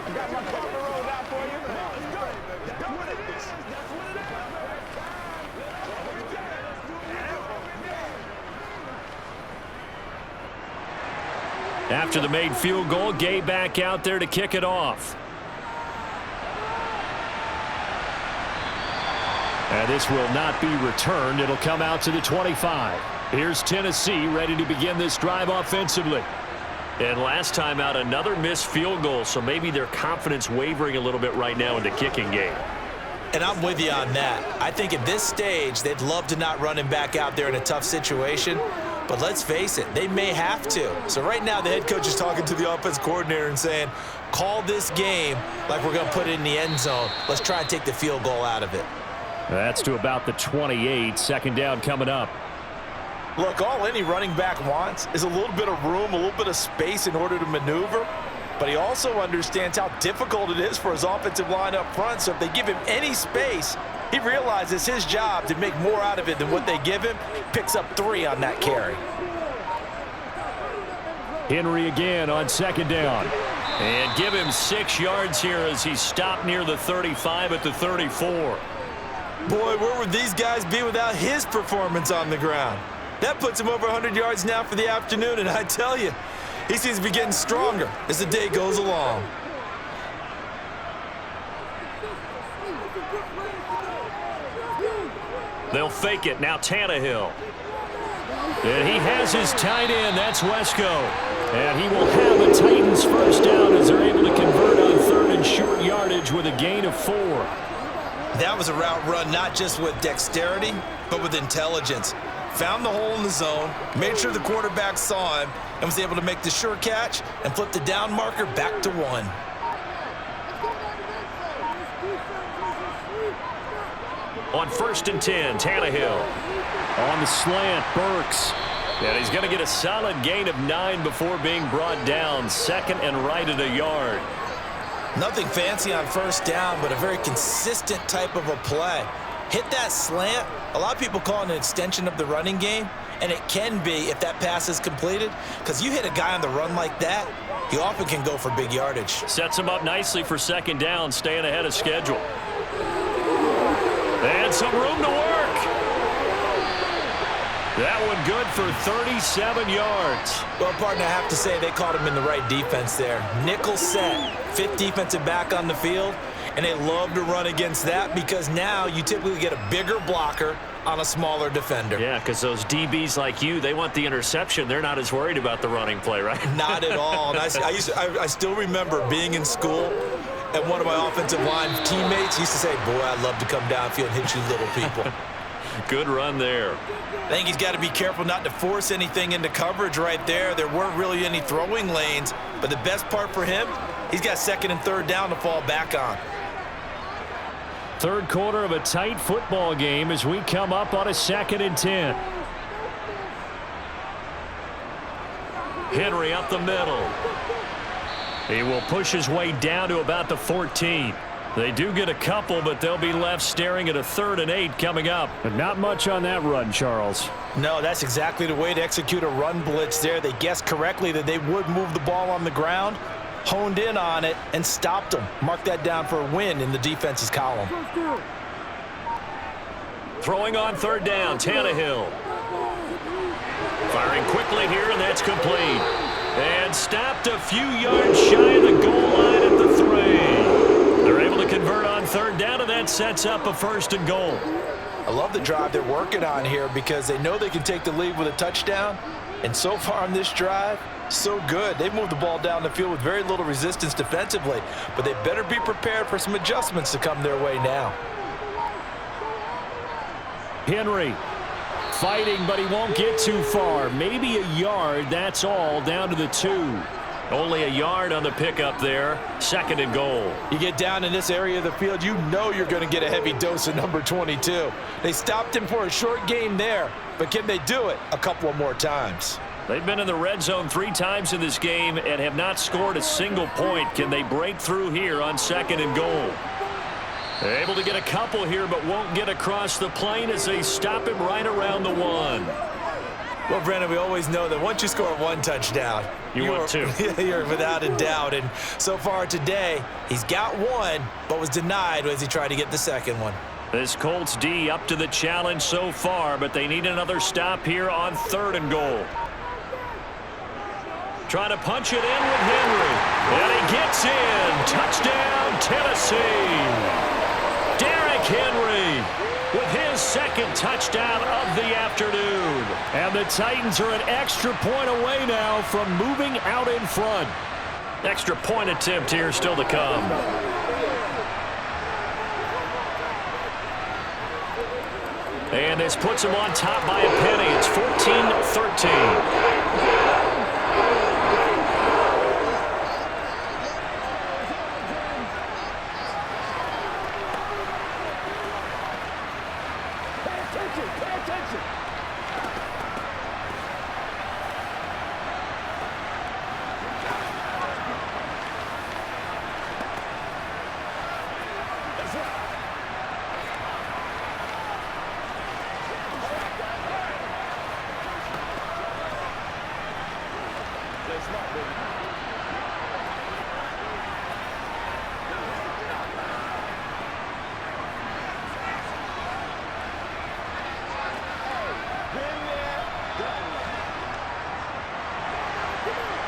You got my carpet rolled out for you? Let's go. That's what it is. That's what it is. After the made field goal, Gay back out there to kick it off. And this will not be returned. It'll come out to the 25. Here's Tennessee ready to begin this drive offensively. And last time out, another missed field goal, so maybe their confidence wavering a little bit right now in the kicking game. And I'm with you on that. I think at this stage, they'd love to not run him back out there in a tough situation. But let's face it, they may have to. So right now, the head coach is talking to the offense coordinator and saying, call this game like we're going to put it in the end zone. Let's try and take the field goal out of it. That's to about the 28. 2nd down coming up. Look, all any running back wants is a little bit of room, a little bit of space in order to maneuver. But he also understands how difficult it is for his offensive line up front. So if they give him any space, he realizes his job to make more out of it than what they give him. Picks up 3 on that carry. Henry again on 2nd down. And give him 6 yards here as he stopped near the 35 at the 34. Boy, where would these guys be without his performance on the ground? That puts him over 100 yards now for the afternoon, and I tell you, he seems to be getting stronger as the day goes along. They'll fake it. Now Tannehill. And he has his tight end. That's Wesco. And he will have the Titans first down as they're able to convert on 3rd and short yardage with a gain of 4. That was a route run not just with dexterity, but with intelligence. Found the hole in the zone, made sure the quarterback saw him, and was able to make the sure catch and flip the down marker back to 1. On 1st and 10, Tannehill. On the slant, Burks. And he's going to get a solid gain of 9 before being brought down. 2nd and right at a yard. Nothing fancy on 1st down, but a very consistent type of a play. Hit that slant. A lot of people call it an extension of the running game, and it can be if that pass is completed, because you hit a guy on the run like that, he often can go for big yardage. Sets him up nicely for 2nd down, staying ahead of schedule. And some room to work. That one good for 37 yards. Well, partner, I have to say they caught him in the right defense there. Nickel set, fifth defensive back on the field, and they love to run against that because now you typically get a bigger blocker on a smaller defender. Yeah, because those DBs like you, they want the interception. They're not as worried about the running play, right? Not at all. And I still remember being in school, and one of my offensive line teammates used to say, boy, I'd love to come downfield and hit you little people. Good run there. I think he's got to be careful not to force anything into coverage right there. There weren't really any throwing lanes, but the best part for him, he's got second and third down to fall back on. Third quarter of a tight football game as we come up on a 2nd and 10. Henry up the middle. He will push his way down to about the 14. They do get a couple, but they'll be left staring at a 3rd and 8 coming up. But not much on that run, Charles. No, that's exactly the way to execute a run blitz there. They guessed correctly that they would move the ball on the ground, honed in on it, and stopped them. Mark that down for a win in the defense's column. Throwing on 3rd down, Tannehill. Firing quickly here, and that's complete. And stopped a few yards shy of the goal line at the 3. They're able to convert on 3rd down, and that sets up a 1st and goal. I love the drive they're working on here because they know they can take the lead with a touchdown. And so far on this drive, so good. They've moved the ball down the field with very little resistance defensively, but they better be prepared for some adjustments to come their way now. Henry fighting, but he won't get too far. Maybe a yard, that's all, down to the 2. Only a yard on the pickup there. 2nd and goal. You get down in this area of the field, you know you're going to get a heavy dose of number 22. They stopped him for a short game there, but can they do it a couple of more times? They've been in the red zone 3 times in this game and have not scored a single point. Can they break through here on 2nd and goal? They're able to get a couple here, but won't get across the plane as they stop him right around the 1. Well, Brandon, we always know that once you score 1 touchdown, you're 2. You're without a doubt. And so far today, he's got 1, but was denied as he tried to get the 2nd one. This Colts D up to the challenge so far, but they need another stop here on 3rd and goal. Trying to punch it in with Henry. And he gets in. Touchdown, Tennessee. Derrick Henry with his 2nd touchdown of the afternoon. And the Titans are an extra point away now from moving out in front. Extra point attempt here still to come. And this puts him on top by a penny. It's 14-13.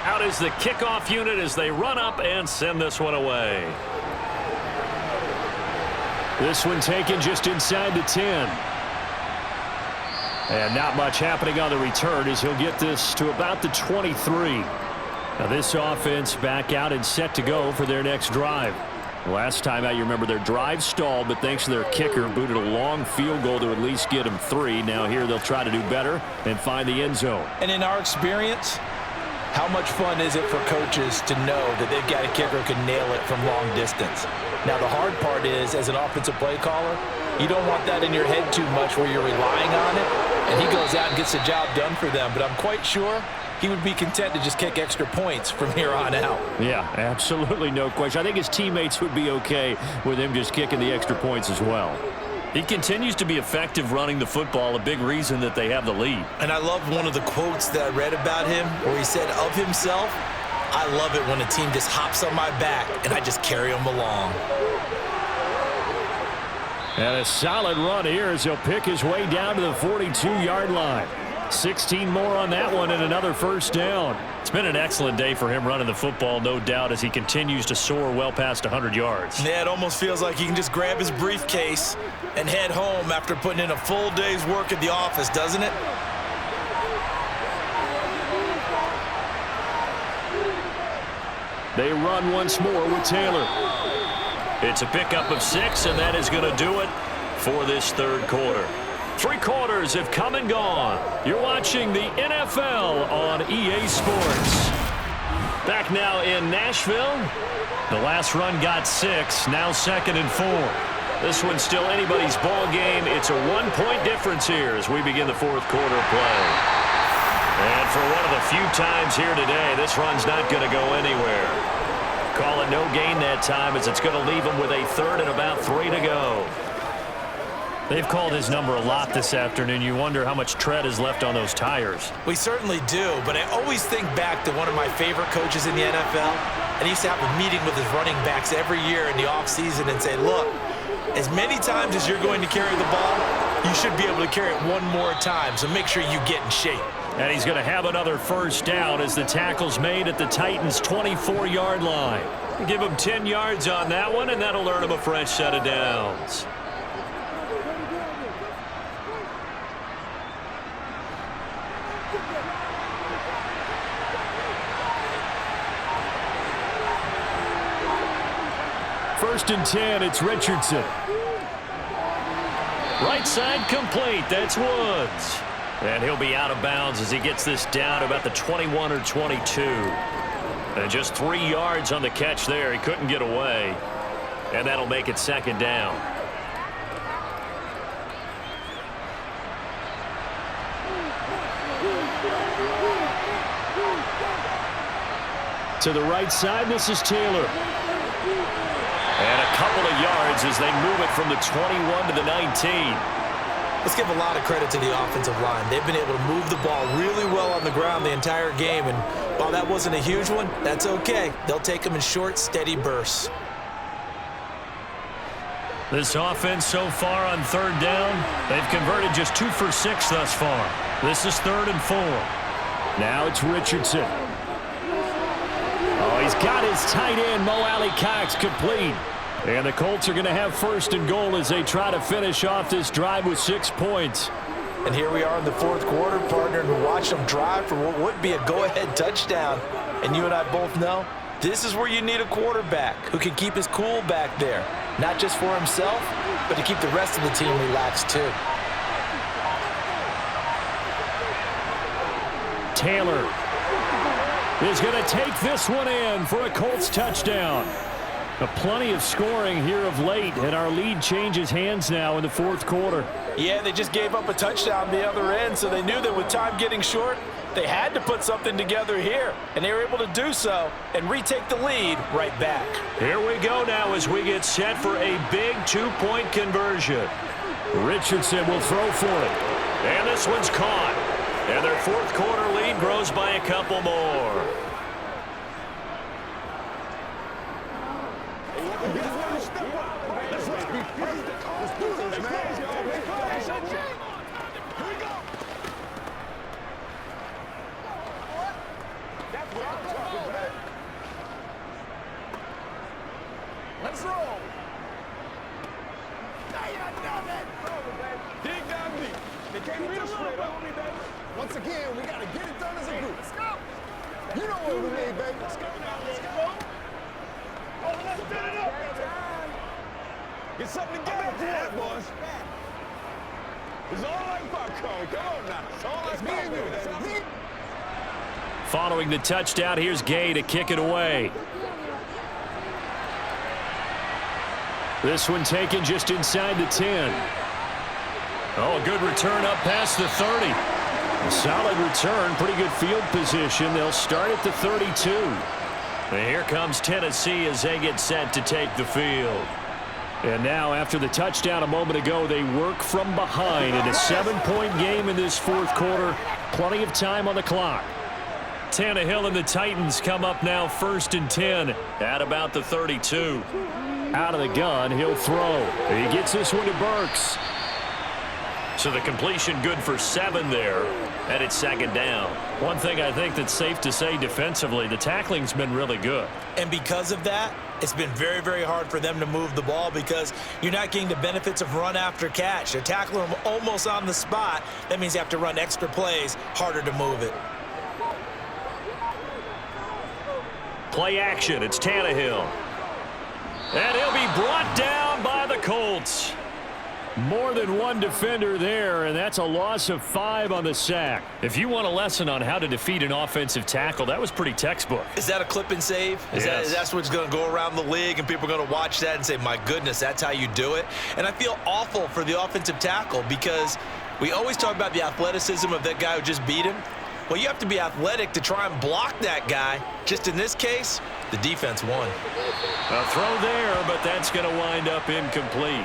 Out is the kickoff unit as they run up and send this one away. This one taken just inside the 10. And not much happening on the return as he'll get this to about the 23. Now this offense back out and set to go for their next drive. Last time out, you remember their drive stalled, but thanks to their kicker, booted a long field goal to at least get them 3. Now here they'll try to do better and find the end zone. And in our experience, how much fun is it for coaches to know that they've got a kicker who can nail it from long distance? Now the hard part is, as an offensive play caller, you don't want that in your head too much where you're relying on it, and he goes out and gets the job done for them. But I'm quite sure he would be content to just kick extra points from here on out. Yeah, absolutely no question. I think his teammates would be okay with him just kicking the extra points as well. He continues to be effective running the football, a big reason that they have the lead. And I love one of the quotes that I read about him where he said of himself, I love it when a team just hops on my back and I just carry them along. And a solid run here as he'll pick his way down to the 42-yard line. 16 more on that one and another first down. It's been an excellent day for him running the football, no doubt, as he continues to soar well past 100 yards. Yeah, it almost feels like he can just grab his briefcase and head home after putting in a full day's work at the office, doesn't it? They run once more with Taylor. It's a pickup of 6, and that is going to do it for this third quarter. 3 quarters have come and gone. You're watching the NFL on EA Sports. Back now in Nashville. The last run got 6, now 2nd and 4. This one's still anybody's ball game. It's a 1-point difference here as we begin the fourth quarter of play. And for one of the few times here today, this run's not going to go anywhere. Call it no gain that time as it's going to leave him with a 3rd and about 3 to go. They've called his number a lot this afternoon. You wonder how much tread is left on those tires. We certainly do, but I always think back to one of my favorite coaches in the NFL, and he used to have a meeting with his running backs every year in the offseason and say, look, as many times as you're going to carry the ball, you should be able to carry it one more time, so make sure you get in shape. And he's going to have another first down as the tackle's made at the Titans' 24-yard line. Give him 10 yards on that one, and that'll earn him a fresh set of downs. First and 10, it's Richardson. Right side complete, that's Woods. And he'll be out of bounds as he gets this down to about the 21 or 22. And just 3 yards on the catch there. He couldn't get away. And that'll make it 2nd down. To the right side, this is Taylor. And a couple of yards as they move it from the 21 to the 19. Let's give a lot of credit to the offensive line. They've been able to move the ball really well on the ground the entire game, and while that wasn't a huge one, that's okay. They'll take them in short, steady bursts. This offense so far on 3rd down, they've converted just 2 for 6 thus far. This is 3rd and 4. Now it's Richardson. Oh, he's got his tight end, Mo Alley-Cox, complete. And the Colts are going to have 1st and goal as they try to finish off this drive with 6 points. And here we are in the fourth quarter, partner, and watch them drive for what would be a go-ahead touchdown. And you and I both know this is where you need a quarterback who can keep his cool back there. Not just for himself, but to keep the rest of the team relaxed too. Taylor is going to take this one in for a Colts touchdown. Plenty of scoring here of late, and our lead changes hands now in the fourth quarter. Yeah, they just gave up a touchdown the other end, so they knew that with time getting short, they had to put something together here, and they were able to do so and retake the lead right back. Here we go now as we get set for a big 2-point conversion. Richardson will throw for it, and this one's caught. And their fourth quarter lead grows by a couple more. Let's roll. Dig down deep. They can't beat us straight up. Once again, we got to get it done as a group. Let's go. You know what we need, baby. Let's go now. Let's go. Oh, let's get it up. Get something together for it, boys. It's all like popcorn. Come on now. It's all like popcorn. Following the touchdown, here's Gay to kick it away. This one taken just inside the 10. Oh, a good return up past the 30. A solid return, pretty good field position. They'll start at the 32. And here comes Tennessee as they get set to take the field. And now, after the touchdown a moment ago, they work from behind in a 7-point game in this fourth quarter. Plenty of time on the clock. Tannehill and the Titans come up now 1st and 10 at about the 32. Out of the gun, he'll throw. He gets this one to Burks. So the completion good for 7 there, and it's second down. One thing I think that's safe to say defensively, the tackling's been really good. And because of that, it's been very, very hard for them to move the ball because you're not getting the benefits of run after catch. They're tackling them almost on the spot. That means you have to run extra plays, harder to move it. Play action, it's Tannehill. And he'll be brought down by the Colts. More than one defender there, and that's a loss of 5 on the sack. If you want a lesson on how to defeat an offensive tackle, that was pretty textbook. Is that a clip and save? Yes. That's what's going to go around the league, and people are going to watch that and say, my goodness, that's how you do it? And I feel awful for the offensive tackle because we always talk about the athleticism of that guy who just beat him. Well, you have to be athletic to try and block that guy. Just in this case, the defense won. A throw there, but that's going to wind up incomplete.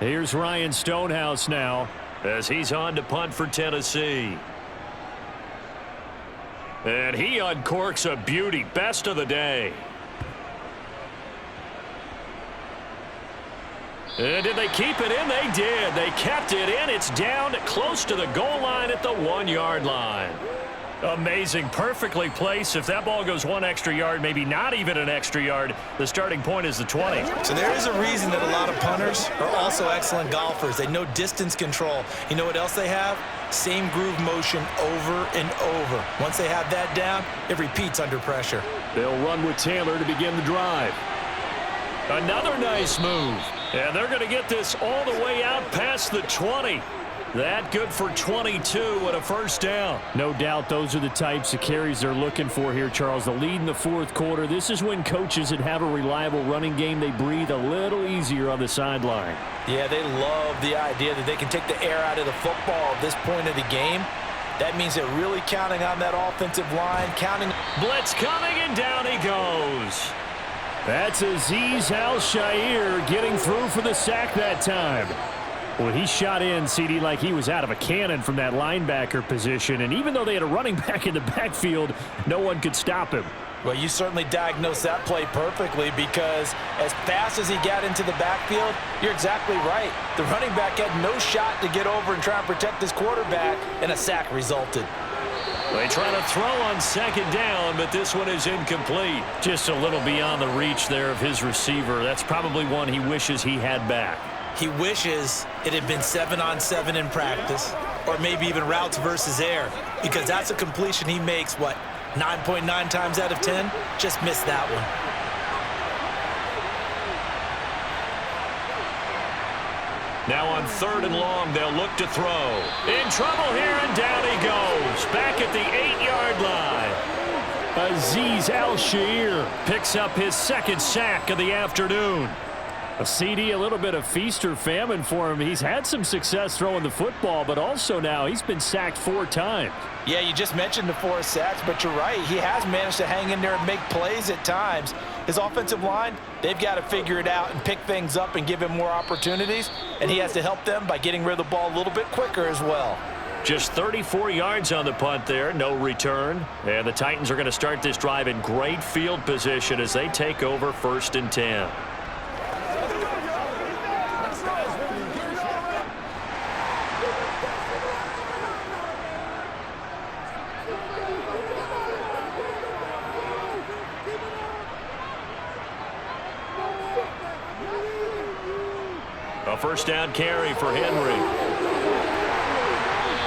Here's Ryan Stonehouse now as he's on to punt for Tennessee. And he uncorks a beauty. Best of the day. And did they keep it in? They did. They kept it in. It's down close to the goal line at the 1-yard line. Amazing. Perfectly placed. If that ball goes 1 extra yard, maybe not even an extra yard, the starting point is the 20. So there is a reason that a lot of punters are also excellent golfers. They know distance control. You know what else they have? Same groove motion over and over. Once they have that down, it repeats under pressure. They'll run with Taylor to begin the drive. Another nice move. And they're going to get this all the way out past the 20. That good for 22 and a first down. No doubt those are the types of carries they're looking for here, Charles. The lead in the fourth quarter. This is when coaches that have a reliable running game, they breathe a little easier on the sideline. Yeah, they love the idea that they can take the air out of the football at this point of the game. That means they're really counting on that offensive line, counting. Blitz coming, and down he goes. That's Azeez Al-Shaair getting through for the sack that time. Well, he shot in, CD, like he was out of a cannon from that linebacker position. And even though they had a running back in the backfield, no one could stop him. Well, you certainly diagnosed that play perfectly because as fast as he got into the backfield, you're exactly right. The running back had no shot to get over and try and protect his quarterback, and a sack resulted. They try to throw on second down, but this one is incomplete. Just a little beyond the reach there of his receiver. That's probably one he wishes he had back. He wishes it had been 7-on-7 in practice, or maybe even routes versus air, because that's a completion he makes, 9.9 times out of 10? Just missed that one. Now on 3rd and long, they'll look to throw. In trouble here, and down he goes. Back at the 8-yard line. Azeez Al-Shaair picks up his second sack of the afternoon. A CD, a little bit of feast or famine for him. He's had some success throwing the football, but also now he's been sacked 4 times. Yeah, you just mentioned the 4 sacks, but you're right. He has managed to hang in there and make plays at times. His offensive line, they've got to figure it out and pick things up and give him more opportunities, and he has to help them by getting rid of the ball a little bit quicker as well. Just 34 yards on the punt there, no return. And the Titans are going to start this drive in great field position as they take over 1st and 10. A first down carry for Henry.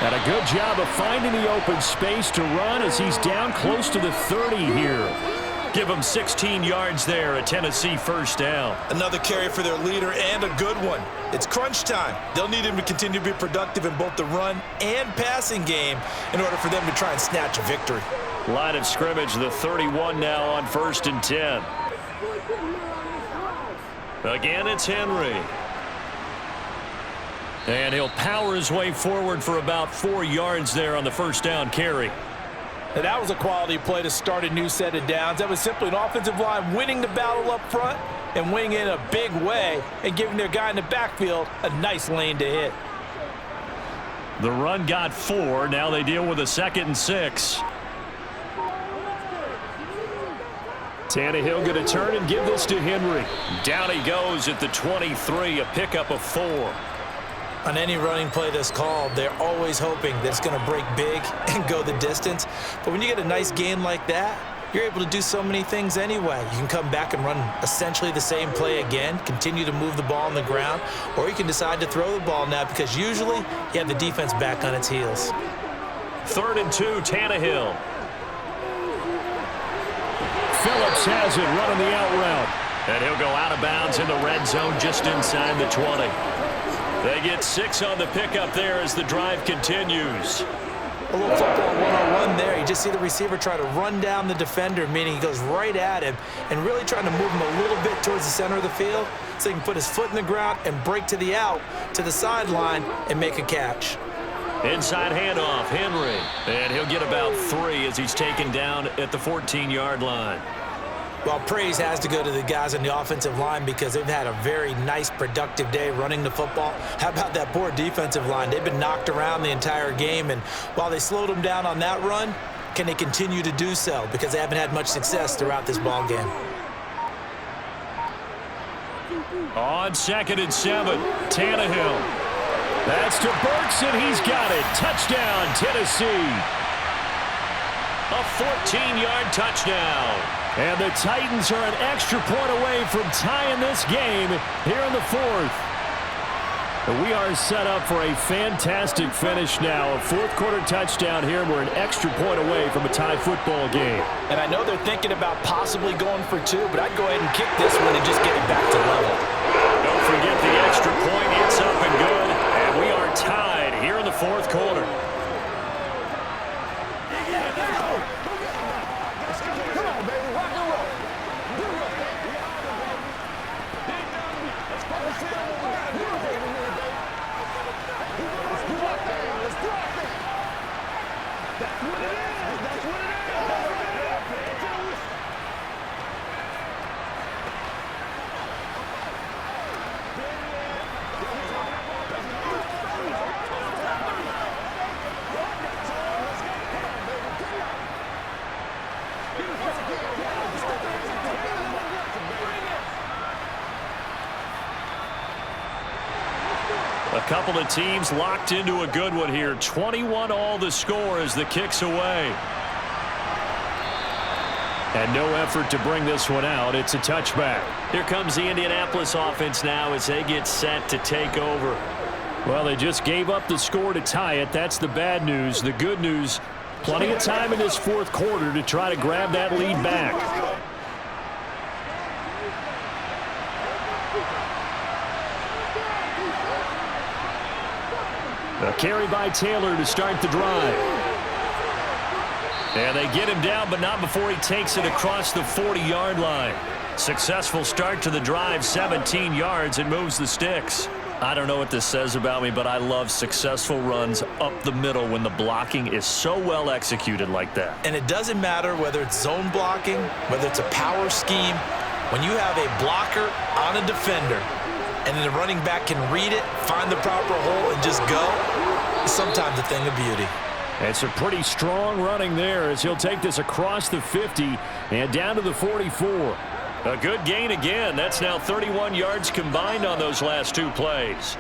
And a good job of finding the open space to run as he's down close to the 30 here. Give him 16 yards there, a Tennessee first down. Another carry for their leader and a good one. It's crunch time. They'll need him to continue to be productive in both the run and passing game in order for them to try and snatch a victory. Line of scrimmage, the 31 now on 1st and 10. Again, it's Henry. And he'll power his way forward for about 4 yards there on the first down carry. And that was a quality play to start a new set of downs. That was simply an offensive line winning the battle up front and winning in a big way and giving their guy in the backfield a nice lane to hit. The run got 4. Now they deal with a 2nd and 6. Tannehill going to turn and give this to Henry. Down he goes at the 23, a pickup of 4. On any running play that's called, they're always hoping that it's going to break big and go the distance. But when you get a nice gain like that, you're able to do so many things anyway. You can come back and run essentially the same play again, continue to move the ball on the ground, or you can decide to throw the ball now because usually you have the defense back on its heels. 3rd and 2, Tannehill. Phillips has it running the out route. And he'll go out of bounds in the red zone just inside the 20. They get 6 on the pickup there as the drive continues. A little football one-on-one there. You just see the receiver try to run down the defender, meaning he goes right at him and really trying to move him a little bit towards the center of the field so he can put his foot in the ground and break to the out, to the sideline, and make a catch. Inside handoff, Henry. And he'll get about 3 as he's taken down at the 14-yard line. Well, praise has to go to the guys on the offensive line because they've had a very nice, productive day running the football. How about that poor defensive line? They've been knocked around the entire game, and while they slowed them down on that run, can they continue to do so? Because they haven't had much success throughout this ball game. On 2nd and 7, Tannehill. That's to Burks, and he's got it. Touchdown, Tennessee. A 14-yard touchdown. And the Titans are an extra point away from tying this game here in the 4th. We are set up for a fantastic finish now. A 4th-quarter touchdown here, and we're an extra point away from a tie football game. And I know they're thinking about possibly going for 2, but I'd go ahead and kick this one and just get it back to level. Don't forget the extra point. It's up and good. And we are tied here in the 4th quarter. A couple of teams locked into a good one here. 21 all the score as the kick's away. And no effort to bring this one out. It's a touchback. Here comes the Indianapolis offense now as they get set to take over. Well, they just gave up the score to tie it. That's the bad news. The good news, plenty of time in this 4th quarter to try to grab that lead back. A carry by Taylor to start the drive. And they get him down, but not before he takes it across the 40-yard line. Successful start to the drive, 17 yards, and moves the sticks. I don't know what this says about me, but I love successful runs up the middle when the blocking is so well executed like that. And it doesn't matter whether it's zone blocking, whether it's a power scheme. When you have a blocker on a defender, and then the running back can read it, find the proper hole, and just go, it's sometimes a thing of beauty. It's a pretty strong running there as he'll take this across the 50 and down to the 44. A good gain again. That's now 31 yards combined on those last 2 plays.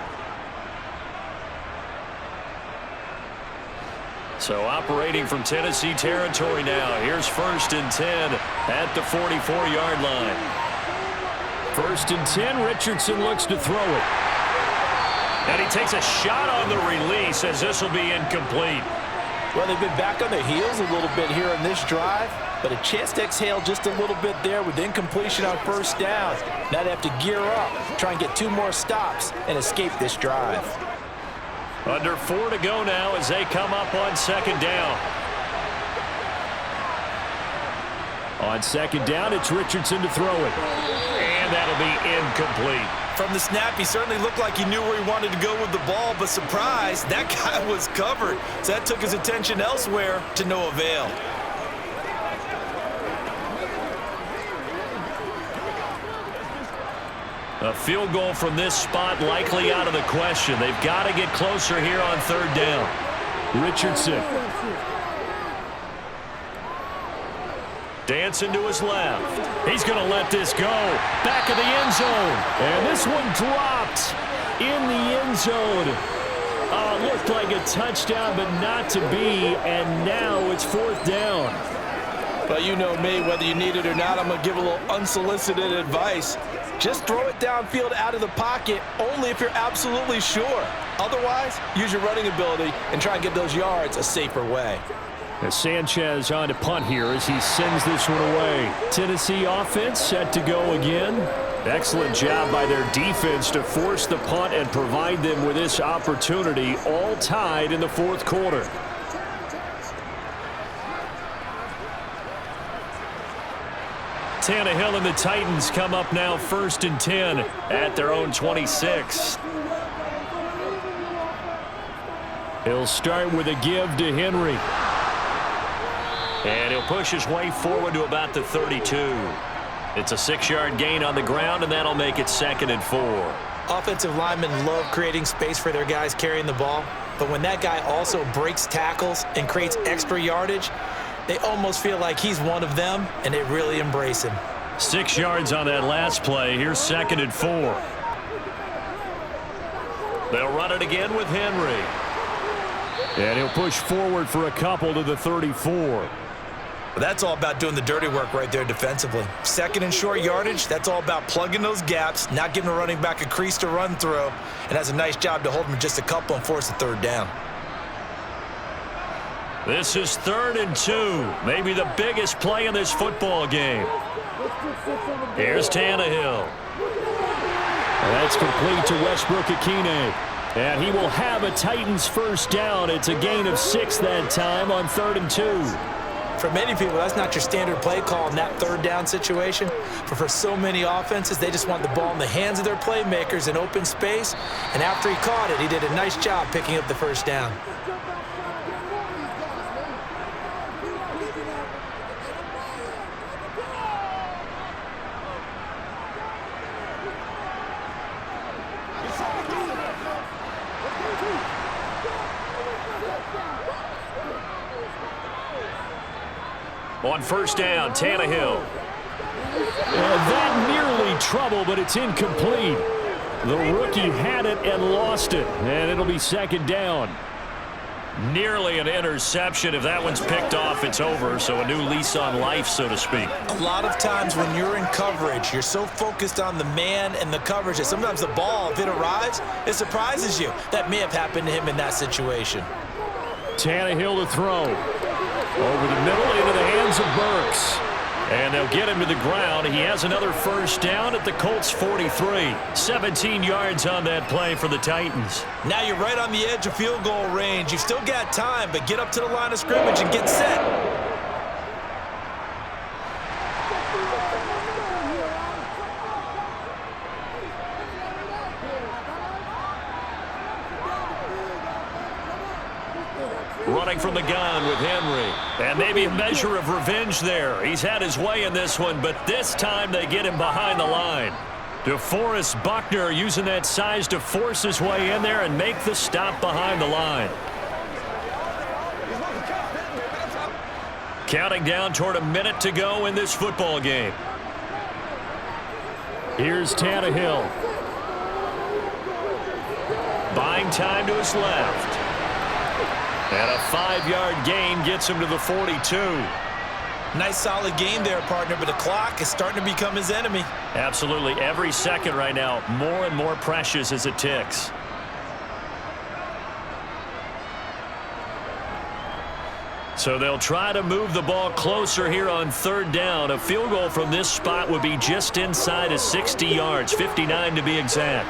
So operating from Tennessee territory now. Here's 1st and 10 at the 44-yard line. 1st and 10, Richardson looks to throw it. And he takes a shot on the release as this will be incomplete. Well, they've been back on their heels a little bit here in this drive, but a chance to exhale just a little bit there with incompletion on 1st down. Now they have to gear up, try and get 2 more stops and escape this drive. Under 4 to go now as they come up on 2nd down. On 2nd down, it's Richardson to throw it. And that'll be incomplete. From the snap, he certainly looked like he knew where he wanted to go with the ball, but surprise, that guy was covered. So that took his attention elsewhere to no avail. A field goal from this spot likely out of the question. They've got to get closer here on third down. Richardson. Dancing to his left. He's going to let this go. Back of the end zone. And this one dropped in the end zone. Looked like a touchdown, but not to be. And now it's fourth down. But you know me, whether you need it or not, I'm going to give a little unsolicited advice. Just throw it downfield out of the pocket only if you're absolutely sure. Otherwise, use your running ability and try and get those yards a safer way. As Sanchez on to punt here as he sends this one away. Tennessee offense set to go again. Excellent job by their defense to force the punt and provide them with this opportunity, all tied in the fourth quarter. Tannehill and the Titans come up now 1st and 10 at their own 26. He'll start with a give to Henry. And he'll push his way forward to about the 32. It's a 6-yard gain on the ground, and that'll make it 2nd and 4. Offensive linemen love creating space for their guys carrying the ball, but when that guy also breaks tackles and creates extra yardage, they almost feel like he's one of them, and they really embrace him. 6 yards on that last play. Here's 2nd and 4. They'll run it again with Henry. And he'll push forward for a couple to the 34. That's all about doing the dirty work right there defensively. 2nd and short yardage, that's all about plugging those gaps, not giving the running back a crease to run through, and has a nice job to hold him just a couple and force a third down. This is 3rd and 2, maybe the biggest play in this football game. Here's Tannehill. And that's complete to Westbrook-Ikhine. And he will have a Titans first down. It's a gain of 6 that time on 3rd and 2. For many people, that's not your standard play call in that third down situation. But for so many offenses, they just want the ball in the hands of their playmakers in open space. And after he caught it, he did a nice job picking up the first down. On first down, Tannehill. And that nearly trouble, but it's incomplete. The rookie had it and lost it, and it'll be 2nd down. Nearly an interception. If that one's picked off, it's over, so a new lease on life, so to speak. A lot of times when you're in coverage, you're so focused on the man and the coverage that sometimes the ball, if it arrives, it surprises you. That may have happened to him in that situation. Tannehill to throw. Over the middle into the hands of Burks. And they'll get him to the ground. He has another first down at the Colts 43. 17 yards on that play for the Titans. Now you're right on the edge of field goal range. You've still got time, but get up to the line of scrimmage and get set. Running from the gun with Henry. And maybe a measure of revenge there. He's had his way in this one, but this time they get him behind the line. DeForest Buckner using that size to force his way in there and make the stop behind the line. Counting down toward a minute to go in this football game. Here's Tannehill. Buying time to his left. And a 5-yard gain gets him to the 42. Nice solid game there, partner, but the clock is starting to become his enemy. Absolutely. Every second right now, more and more precious as it ticks. So they'll try to move the ball closer here on 3rd down. A field goal from this spot would be just inside of 60 yards, 59 to be exact.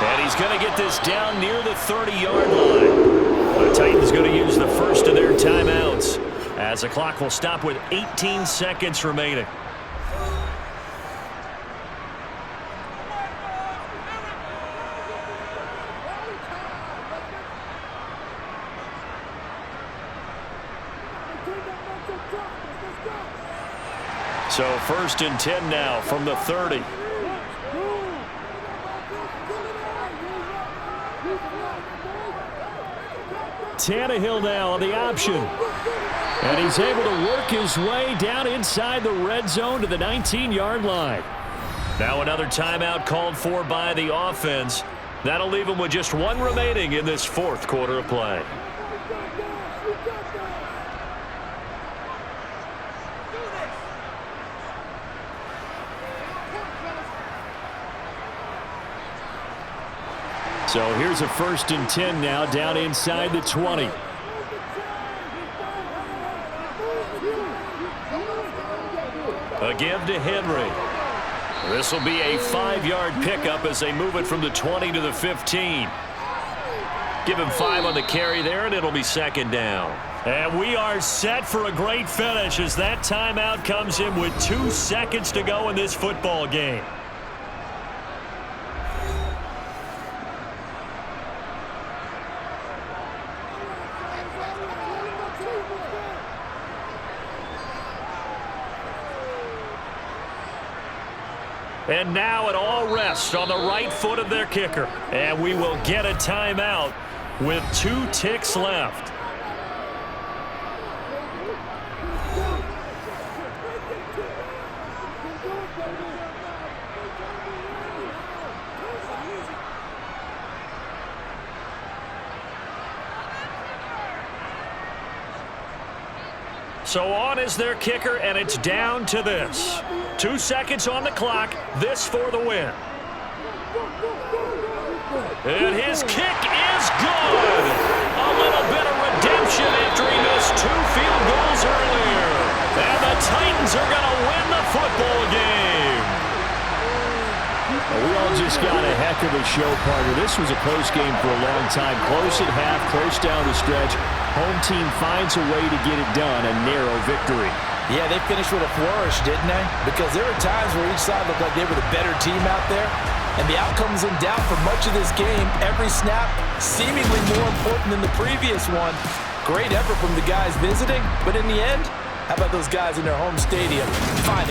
And he's going to get this down near the 30-yard line. The Titans going to use the first of their timeouts as the clock will stop with 18 seconds remaining. So 1st and 10 now from the 30. Tannehill now on the option. And he's able to work his way down inside the red zone to the 19-yard line. Now another timeout called for by the offense. That'll leave him with just one remaining in this fourth quarter of play. So here's a 1st and 10 now down inside the 20. A give to Henry. This will be a 5-yard pickup as they move it from the 20 to the 15. Give him 5 on the carry there, and it'll be 2nd down. And we are set for a great finish as that timeout comes in with 2 seconds to go in this football game. And now it all rests on the right foot of their kicker. And we will get a timeout with 2 ticks left. So on is their kicker, and it's down to this. 2 seconds on the clock. This for the win. And his kick is good. A little bit of redemption after he missed 2 field goals earlier. And the Titans are going to win the football game. We all just got a heck of a show, partner. This was a close game for a long time. Close at half, close down the stretch. Home team finds a way to get it done, a narrow victory. Yeah, they finished with a flourish, didn't they? Because there were times where each side looked like they were the better team out there. And the outcome's in doubt for much of this game. Every snap seemingly more important than the previous one. Great effort from the guys visiting. But in the end, how about those guys in their home stadium? Fine.